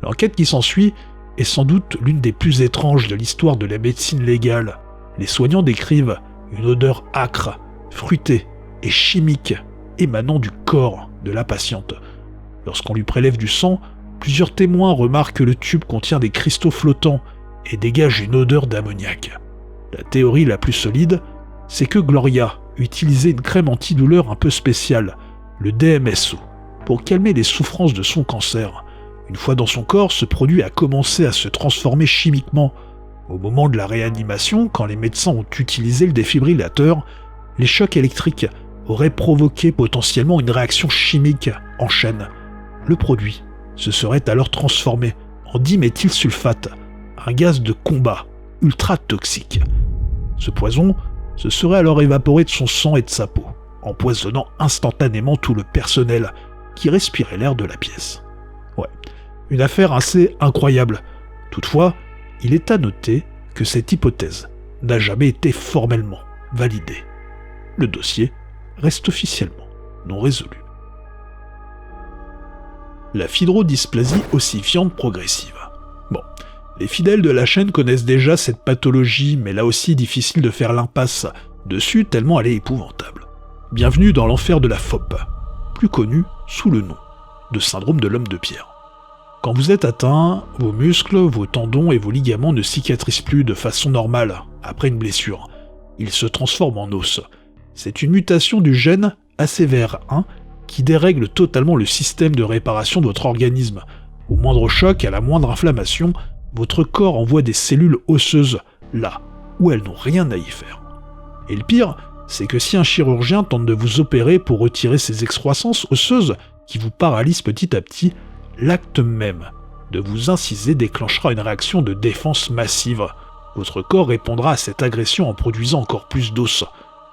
L'enquête qui s'ensuit est sans doute l'une des plus étranges de l'histoire de la médecine légale. Les soignants décrivent une odeur âcre, fruitée et chimique émanant du corps de la patiente. Lorsqu'on lui prélève du sang, plusieurs témoins remarquent que le tube contient des cristaux flottants et dégage une odeur d'ammoniac. La théorie la plus solide, c'est que Gloria utilisait une crème antidouleur un peu spéciale, le DMSO, pour calmer les souffrances de son cancer. Une fois dans son corps, ce produit a commencé à se transformer chimiquement. Au moment de la réanimation, quand les médecins ont utilisé le défibrillateur, les chocs électriques auraient provoqué potentiellement une réaction chimique en chaîne. Le produit se serait alors transformé en diméthylsulfate, un gaz de combat ultra toxique. Ce poison se serait alors évaporé de son sang et de sa peau, empoisonnant instantanément tout le personnel qui respirait l'air de la pièce. Ouais, une affaire assez incroyable. Toutefois, il est à noter que cette hypothèse n'a jamais été formellement validée. Le dossier reste officiellement non résolu. La fibrodysplasie ossifiante progressive. Bon, les fidèles de la chaîne connaissent déjà cette pathologie, mais là aussi difficile de faire l'impasse dessus tellement elle est épouvantable. Bienvenue dans l'enfer de la FOP, plus connu sous le nom de syndrome de l'homme de pierre. Quand vous êtes atteint, vos muscles, vos tendons et vos ligaments ne cicatrisent plus de façon normale après une blessure. Ils se transforment en os. C'est une mutation du gène ACVR1 qui dérègle totalement le système de réparation de votre organisme. Au moindre choc, à la moindre inflammation, votre corps envoie des cellules osseuses là où elles n'ont rien à y faire. Et le pire, c'est que si un chirurgien tente de vous opérer pour retirer ces excroissances osseuses qui vous paralysent petit à petit, l'acte même de vous inciser déclenchera une réaction de défense massive. Votre corps répondra à cette agression en produisant encore plus d'os.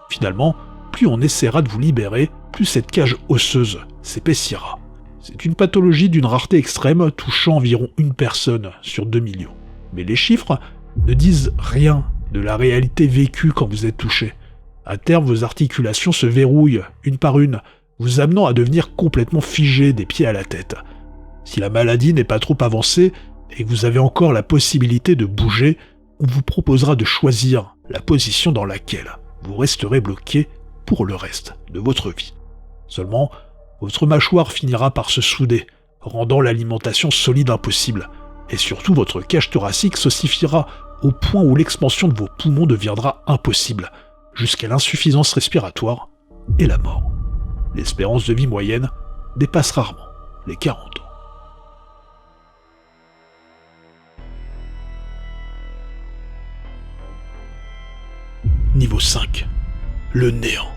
Finalement, plus on essaiera de vous libérer, plus cette cage osseuse s'épaissira. C'est une pathologie d'une rareté extrême touchant environ une personne sur 2 millions. Mais les chiffres ne disent rien de la réalité vécue quand vous êtes touché. À terme, vos articulations se verrouillent une par une, vous amenant à devenir complètement figé des pieds à la tête. Si la maladie n'est pas trop avancée et que vous avez encore la possibilité de bouger, on vous proposera de choisir la position dans laquelle vous resterez bloqué pour le reste de votre vie. Seulement, votre mâchoire finira par se souder, rendant l'alimentation solide impossible, et surtout votre cage thoracique s'ossifiera au point où l'expansion de vos poumons deviendra impossible, jusqu'à l'insuffisance respiratoire et la mort. L'espérance de vie moyenne dépasse rarement les 40 ans. Niveau 5. Le néant.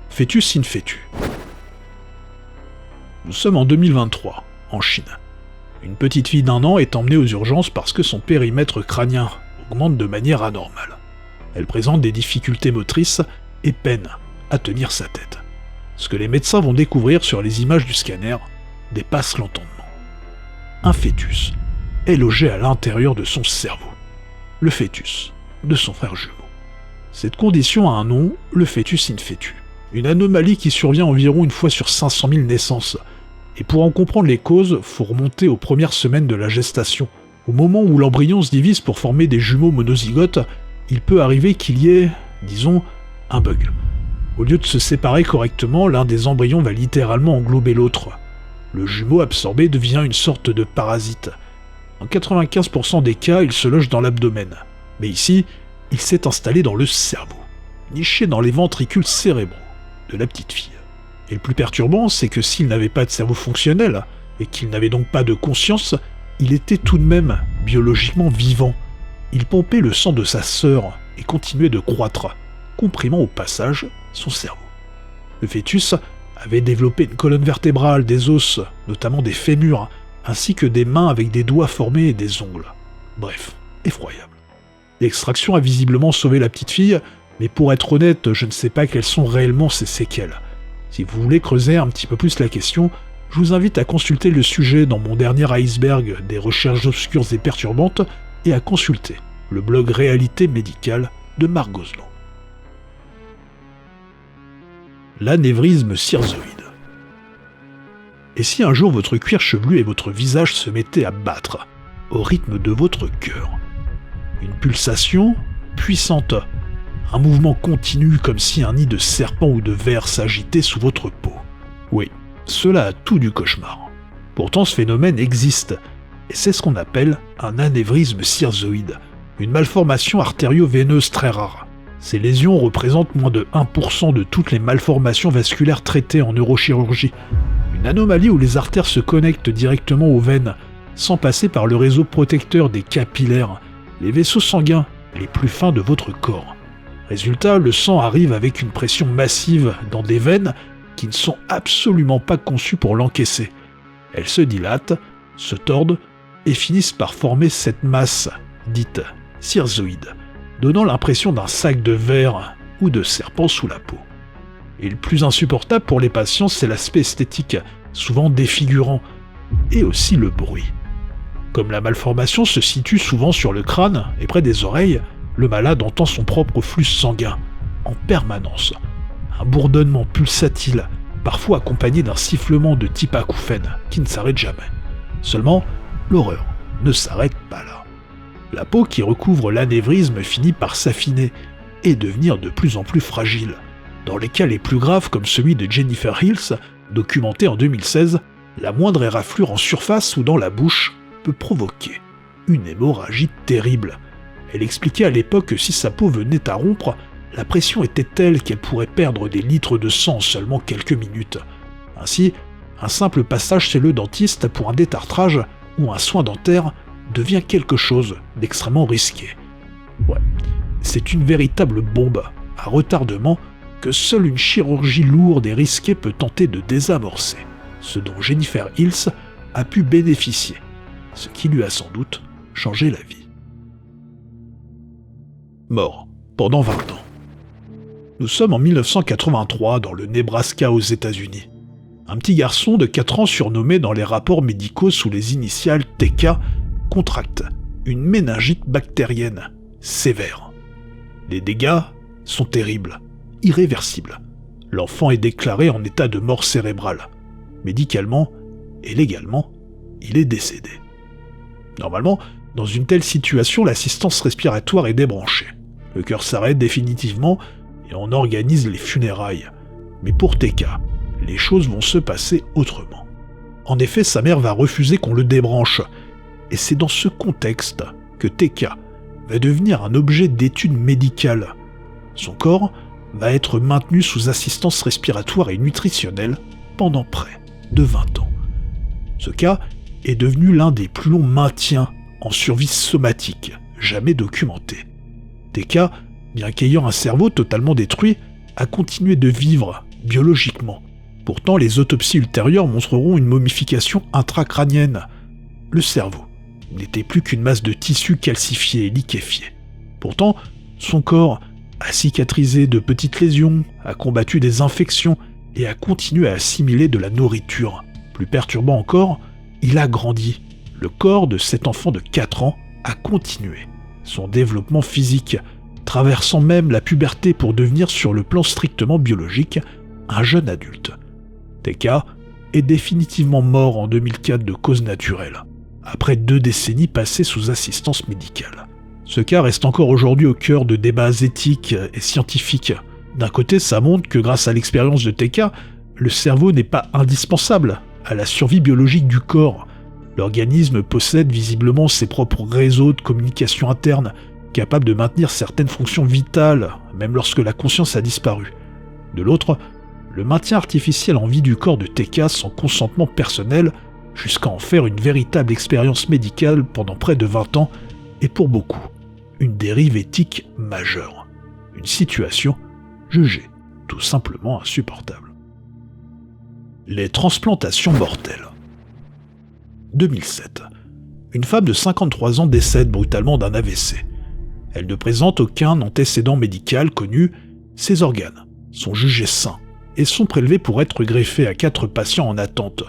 Fœtus in fetu. Nous sommes en 2023, en Chine. Une petite fille d'1 an est emmenée aux urgences parce que son périmètre crânien augmente de manière anormale. Elle présente des difficultés motrices et peine à tenir sa tête. Ce que les médecins vont découvrir sur les images du scanner dépasse l'entendement. Un fœtus est logé à l'intérieur de son cerveau. Le fœtus de son frère jumeau. Cette condition a un nom, le fœtus in fetu. Une anomalie qui survient environ une fois sur 500 000 naissances. Et pour en comprendre les causes, faut remonter aux premières semaines de la gestation. Au moment où l'embryon se divise pour former des jumeaux monozygotes, il peut arriver qu'il y ait, disons, un bug. Au lieu de se séparer correctement, l'un des embryons va littéralement englober l'autre. Le jumeau absorbé devient une sorte de parasite. En 95% des cas, il se loge dans l'abdomen. Mais ici, il s'est installé dans le cerveau, niché dans les ventricules cérébraux de la petite fille. Et le plus perturbant, c'est que s'il n'avait pas de cerveau fonctionnel, et qu'il n'avait donc pas de conscience, il était tout de même biologiquement vivant. Il pompait le sang de sa sœur et continuait de croître, comprimant au passage son cerveau. Le fœtus avait développé une colonne vertébrale, des os, notamment des fémurs, ainsi que des mains avec des doigts formés et des ongles. Bref, effroyable. L'extraction a visiblement sauvé la petite fille, mais pour être honnête, je ne sais pas quelles sont réellement ses séquelles. Si vous voulez creuser un petit peu plus la question, je vous invite à consulter le sujet dans mon dernier iceberg des recherches obscures et perturbantes et à consulter le blog Réalité médicale de Marc Gozlan. L'anévrisme cirrhozoïde. Et si un jour votre cuir chevelu et votre visage se mettaient à battre au rythme de votre cœur? Une pulsation puissante, un mouvement continu comme si un nid de serpent ou de ver s'agitait sous votre peau. Oui, cela a tout du cauchemar. Pourtant ce phénomène existe, et c'est ce qu'on appelle un anévrisme cirrhozoïde, une malformation artério-veineuse très rare. Ces lésions représentent moins de 1% de toutes les malformations vasculaires traitées en neurochirurgie. Une anomalie où les artères se connectent directement aux veines, sans passer par le réseau protecteur des capillaires, les vaisseaux sanguins les plus fins de votre corps. Résultat, le sang arrive avec une pression massive dans des veines qui ne sont absolument pas conçues pour l'encaisser. Elles se dilatent, se tordent et finissent par former cette masse, dite cirrhozoïde, donnant l'impression d'un sac de verre ou de serpent sous la peau. Et le plus insupportable pour les patients, c'est l'aspect esthétique, souvent défigurant, et aussi le bruit. Comme la malformation se situe souvent sur le crâne et près des oreilles, le malade entend son propre flux sanguin, en permanence. Un bourdonnement pulsatile, parfois accompagné d'un sifflement de type acouphène, qui ne s'arrête jamais. Seulement, l'horreur ne s'arrête pas là. La peau qui recouvre l'anévrisme finit par s'affiner et devenir de plus en plus fragile. Dans les cas les plus graves comme celui de Jennifer Hills, documenté en 2016, la moindre éraflure en surface ou dans la bouche peut provoquer une hémorragie terrible. Elle expliquait à l'époque que si sa peau venait à rompre, la pression était telle qu'elle pourrait perdre des litres de sang en seulement quelques minutes. Ainsi, un simple passage chez le dentiste pour un détartrage ou un soin dentaire devient quelque chose d'extrêmement risqué. Ouais, c'est une véritable bombe à retardement que seule une chirurgie lourde et risquée peut tenter de désamorcer, ce dont Jennifer Hills a pu bénéficier, ce qui lui a sans doute changé la vie. Mort pendant 20 ans. Nous sommes en 1983 dans le Nebraska aux États-Unis. Un petit garçon de 4 ans surnommé dans les rapports médicaux sous les initiales TK contracte une méningite bactérienne sévère. Les dégâts sont terribles, irréversibles. L'enfant est déclaré en état de mort cérébrale. Médicalement et légalement, il est décédé. Normalement, dans une telle situation, l'assistance respiratoire est débranchée. Le cœur s'arrête définitivement et on organise les funérailles. Mais pour TK, les choses vont se passer autrement. En effet, sa mère va refuser qu'on le débranche. Et c'est dans ce contexte que TK va devenir un objet d'étude médicale. Son corps va être maintenu sous assistance respiratoire et nutritionnelle pendant près de 20 ans. Ce cas est devenu l'un des plus longs maintiens en survie somatique jamais documentés. TK, bien qu'ayant un cerveau totalement détruit, a continué de vivre biologiquement. Pourtant, les autopsies ultérieures montreront une momification intracrânienne. Le cerveau n'était plus qu'une masse de tissu calcifié et liquéfié. Pourtant, son corps a cicatrisé de petites lésions, a combattu des infections et a continué à assimiler de la nourriture. Plus perturbant encore, il a grandi. Le corps de cet enfant de 4 ans a continué son développement physique, traversant même la puberté pour devenir, sur le plan strictement biologique, un jeune adulte. Teka est définitivement mort en 2004 de cause naturelle, après 2 décennies passées sous assistance médicale. Ce cas reste encore aujourd'hui au cœur de débats éthiques et scientifiques. D'un côté, ça montre que grâce à l'expérience de Teka, le cerveau n'est pas indispensable à la survie biologique du corps. L'organisme possède visiblement ses propres réseaux de communication interne, capables de maintenir certaines fonctions vitales, même lorsque la conscience a disparu. De l'autre, le maintien artificiel en vie du corps de Teka sans consentement personnel, jusqu'à en faire une véritable expérience médicale pendant près de 20 ans, est pour beaucoup une dérive éthique majeure. Une situation jugée tout simplement insupportable. Les transplantations mortelles. 2007. Une femme de 53 ans décède brutalement d'un AVC. Elle ne présente aucun antécédent médical connu, ses organes sont jugés sains et sont prélevés pour être greffés à 4 patients en attente,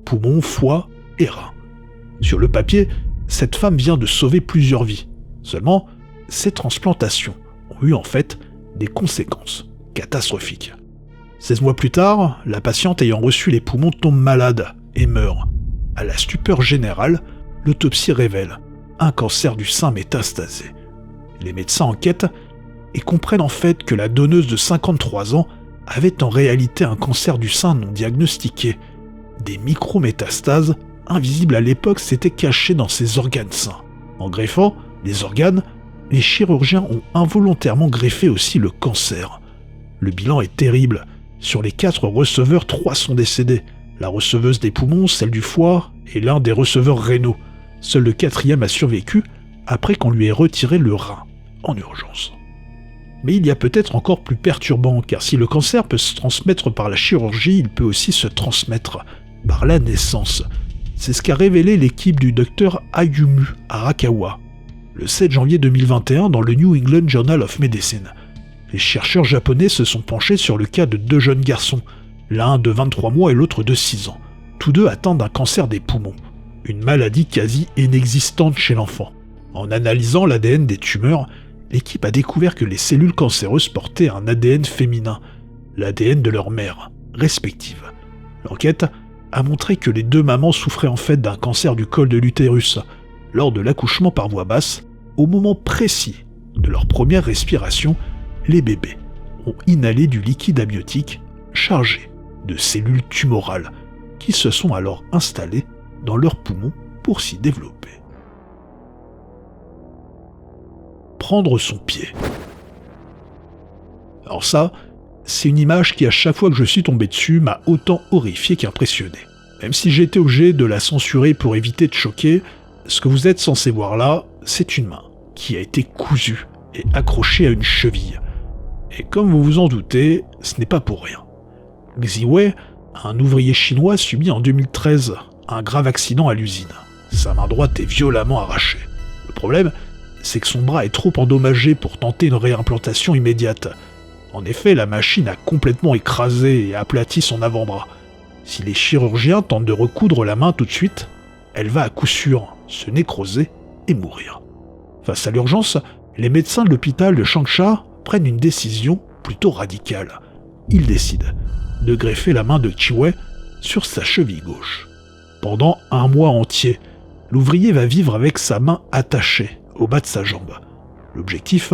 poumons, foie et reins. Sur le papier, cette femme vient de sauver plusieurs vies. Seulement, ces transplantations ont eu en fait des conséquences catastrophiques. 16 mois plus tard, la patiente ayant reçu les poumons tombe malade et meurt. À la stupeur générale, l'autopsie révèle un cancer du sein métastasé. Les médecins enquêtent et comprennent en fait que la donneuse de 53 ans avait en réalité un cancer du sein non diagnostiqué. Des micrométastases, invisibles à l'époque, s'étaient cachées dans ses organes sains. En greffant les organes, les chirurgiens ont involontairement greffé aussi le cancer. Le bilan est terrible. Sur les 4 receveurs, 3 sont décédés. La receveuse des poumons, celle du foie et l'un des receveurs rénaux. Seul le 4e a survécu après qu'on lui ait retiré le rein, en urgence. Mais il y a peut-être encore plus perturbant, car si le cancer peut se transmettre par la chirurgie, il peut aussi se transmettre par la naissance. C'est ce qu'a révélé l'équipe du docteur Ayumu Arakawa, le 7 janvier 2021 dans le New England Journal of Medicine. Les chercheurs japonais se sont penchés sur le cas de 2 jeunes garçons, l'un de 23 mois et l'autre de 6 ans. Tous 2 atteints d'un cancer des poumons, une maladie quasi inexistante chez l'enfant. En analysant l'ADN des tumeurs, l'équipe a découvert que les cellules cancéreuses portaient un ADN féminin, l'ADN de leur mère, respective. L'enquête a montré que les 2 mamans souffraient en fait d'un cancer du col de l'utérus, lors de l'accouchement par voie basse. Au moment précis de leur première respiration, les bébés ont inhalé du liquide amniotique chargé de cellules tumorales qui se sont alors installées dans leurs poumons pour s'y développer. Prendre son pied. Alors ça, c'est une image qui à chaque fois que je suis tombé dessus m'a autant horrifié qu'impressionné. Même si j'ai été obligé de la censurer pour éviter de choquer, ce que vous êtes censé voir là, c'est une main qui a été cousue et accrochée à une cheville. Et comme vous vous en doutez, ce n'est pas pour rien. Xi Wei, un ouvrier chinois, subit en 2013 un grave accident à l'usine. Sa main droite est violemment arrachée. Le problème, c'est que son bras est trop endommagé pour tenter une réimplantation immédiate. En effet, la machine a complètement écrasé et aplati son avant-bras. Si les chirurgiens tentent de recoudre la main tout de suite, elle va à coup sûr se nécroser et mourir. Face à l'urgence, les médecins de l'hôpital de Changsha prennent une décision plutôt radicale. Ils décident de greffer la main de Qi Wei sur sa cheville gauche. Pendant 1 mois entier, l'ouvrier va vivre avec sa main attachée au bas de sa jambe. L'objectif,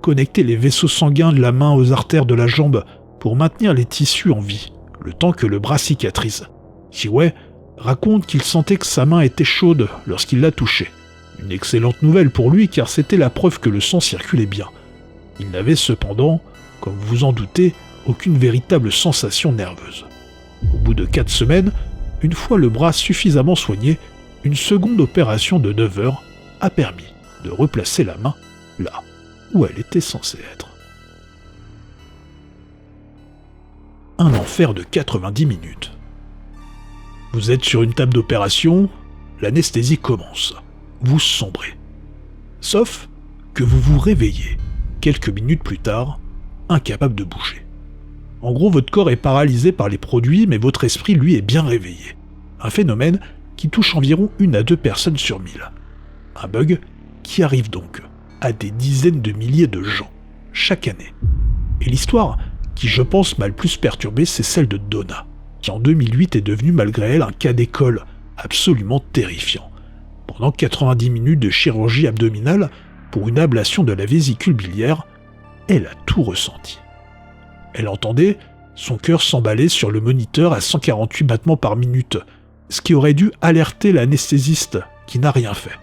connecter les vaisseaux sanguins de la main aux artères de la jambe pour maintenir les tissus en vie, le temps que le bras cicatrise. Qi Wei raconte qu'il sentait que sa main était chaude lorsqu'il la touchait. Une excellente nouvelle pour lui car c'était la preuve que le sang circulait bien. Il n'avait cependant, comme vous vous en doutez, aucune véritable sensation nerveuse. Au bout de 4 semaines, une fois le bras suffisamment soigné, une seconde opération de 9 heures a permis de replacer la main là où elle était censée être. Un enfer de 90 minutes. Vous êtes sur une table d'opération, l'anesthésie commence. Vous sombrez. Sauf que vous vous réveillez quelques minutes plus tard, incapable de bouger. En gros, votre corps est paralysé par les produits, mais votre esprit, lui, est bien réveillé. Un phénomène qui touche environ 1 à 2 personnes sur 1000. Un bug qui arrive donc à des dizaines de milliers de gens, chaque année. Et l'histoire qui, je pense, m'a le plus perturbé, c'est celle de Donna, qui en 2008 est devenue malgré elle un cas d'école absolument terrifiant. Pendant 90 minutes de chirurgie abdominale pour une ablation de la vésicule biliaire, elle a tout ressenti. Elle entendait son cœur s'emballer sur le moniteur à 148 battements par minute, ce qui aurait dû alerter l'anesthésiste qui n'a rien fait.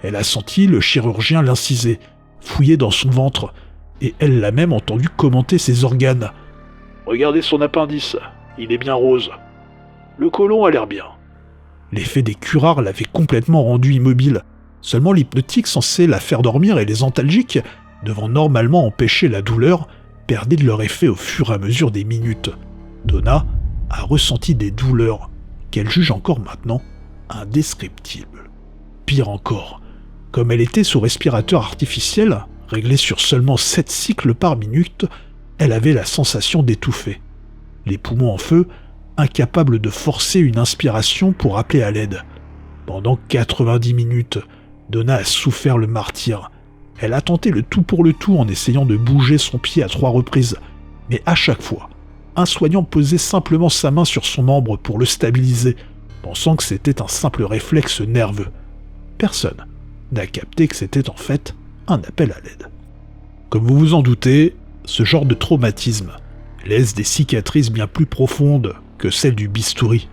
Elle a senti le chirurgien l'inciser, fouiller dans son ventre, et elle l'a même entendu commenter ses organes. « Regardez son appendice, il est bien rose. Le côlon a l'air bien. » L'effet des curares l'avait complètement rendue immobile. Seulement l'hypnotique censé la faire dormir et les antalgiques, devant normalement empêcher la douleur, perdaient de leur effet au fur et à mesure des minutes. Donna a ressenti des douleurs qu'elle juge encore maintenant indescriptibles. Pire encore, comme elle était sous respirateur artificiel, réglé sur seulement 7 cycles par minute, elle avait la sensation d'étouffer. Les poumons en feu, incapables de forcer une inspiration pour appeler à l'aide. Pendant 90 minutes, Donna a souffert le martyre. Elle a tenté le tout pour le tout en essayant de bouger son pied à 3 reprises, mais à chaque fois, un soignant posait simplement sa main sur son membre pour le stabiliser, pensant que c'était un simple réflexe nerveux. Personne n'a capté que c'était en fait un appel à l'aide. Comme vous vous en doutez, ce genre de traumatisme laisse des cicatrices bien plus profondes que celles du bistouri.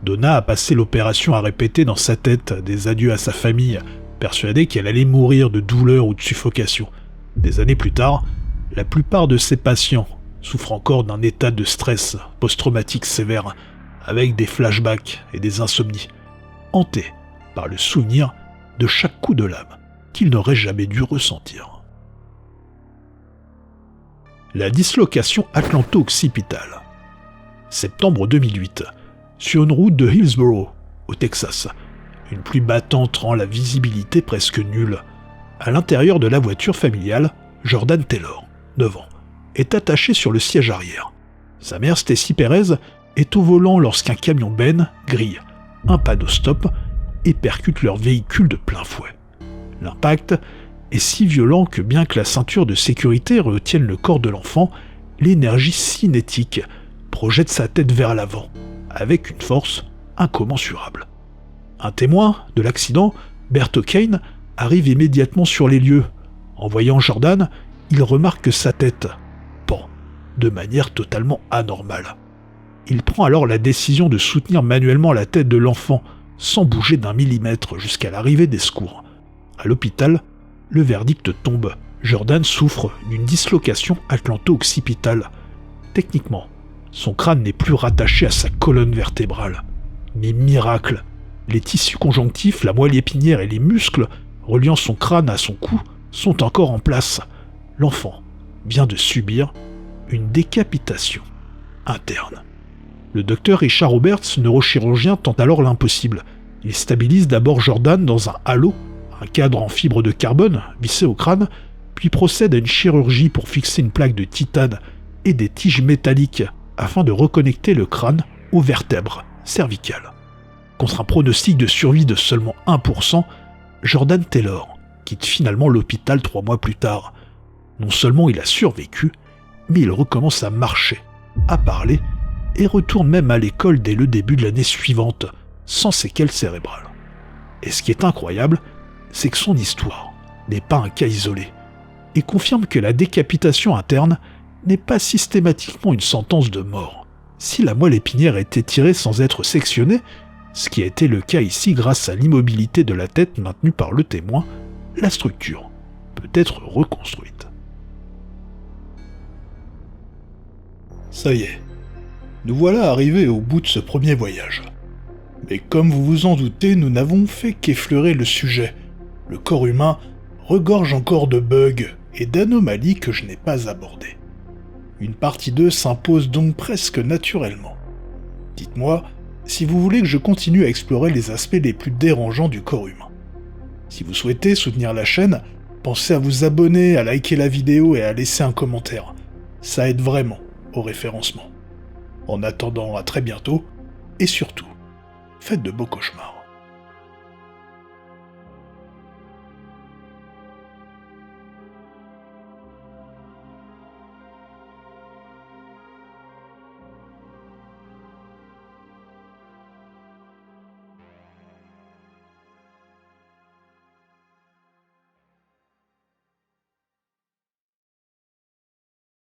Donna a passé l'opération à répéter dans sa tête des adieux à sa famille, persuadée qu'elle allait mourir de douleur ou de suffocation. Des années plus tard, la plupart de ses patients souffrent encore d'un état de stress post-traumatique sévère, avec des flashbacks et des insomnies, hantés par le souvenir de chaque coup de lame qu'ils n'auraient jamais dû ressentir. La dislocation atlanto-occipitale. Septembre 2008. Sur une route de Hillsborough, au Texas, une pluie battante rend la visibilité presque nulle. À l'intérieur de la voiture familiale, Jordan Taylor, 9 ans, est attaché sur le siège arrière. Sa mère, Stacy Perez, est au volant lorsqu'un camion Ben grille un panneau stop et percute leur véhicule de plein fouet. L'impact est si violent que bien que la ceinture de sécurité retienne le corps de l'enfant, l'énergie cinétique projette sa tête vers l'avant, avec une force incommensurable. Un témoin de l'accident, Bert O'Kane, arrive immédiatement sur les lieux. En voyant Jordan, il remarque que sa tête pend de manière totalement anormale. Il prend alors la décision de soutenir manuellement la tête de l'enfant, sans bouger d'un millimètre jusqu'à l'arrivée des secours. À l'hôpital, le verdict tombe. Jordan souffre d'une dislocation atlanto-occipitale. Techniquement, son crâne n'est plus rattaché à sa colonne vertébrale. Mais miracle, les tissus conjonctifs, la moelle épinière et les muscles reliant son crâne à son cou sont encore en place. L'enfant vient de subir une décapitation interne. Le docteur Richard Roberts, neurochirurgien, tente alors l'impossible. Il stabilise d'abord Jordan dans un halo, un cadre en fibre de carbone vissé au crâne, puis procède à une chirurgie pour fixer une plaque de titane et des tiges métalliques afin de reconnecter le crâne aux vertèbres cervicales. Contre un pronostic de survie de seulement 1%, Jordan Taylor quitte finalement l'hôpital 3 mois plus tard. Non seulement il a survécu, mais il recommence à marcher, à parler, et retourne même à l'école dès le début de l'année suivante, sans séquelles cérébrales. Et ce qui est incroyable, c'est que son histoire n'est pas un cas isolé, et confirme que la décapitation interne n'est pas systématiquement une sentence de mort. Si la moelle épinière était tirée sans être sectionnée, ce qui a été le cas ici grâce à l'immobilité de la tête maintenue par le témoin, la structure peut être reconstruite. Ça y est, nous voilà arrivés au bout de ce premier voyage. Mais comme vous vous en doutez, nous n'avons fait qu'effleurer le sujet. Le corps humain regorge encore de bugs et d'anomalies que je n'ai pas abordées. Une partie 2 s'impose donc presque naturellement. Dites-moi si vous voulez que je continue à explorer les aspects les plus dérangeants du corps humain. Si vous souhaitez soutenir la chaîne, Pensez à vous abonner, à liker la vidéo et à laisser un commentaire. Ça aide vraiment au référencement. En attendant, à très bientôt, et surtout, faites de beaux cauchemars.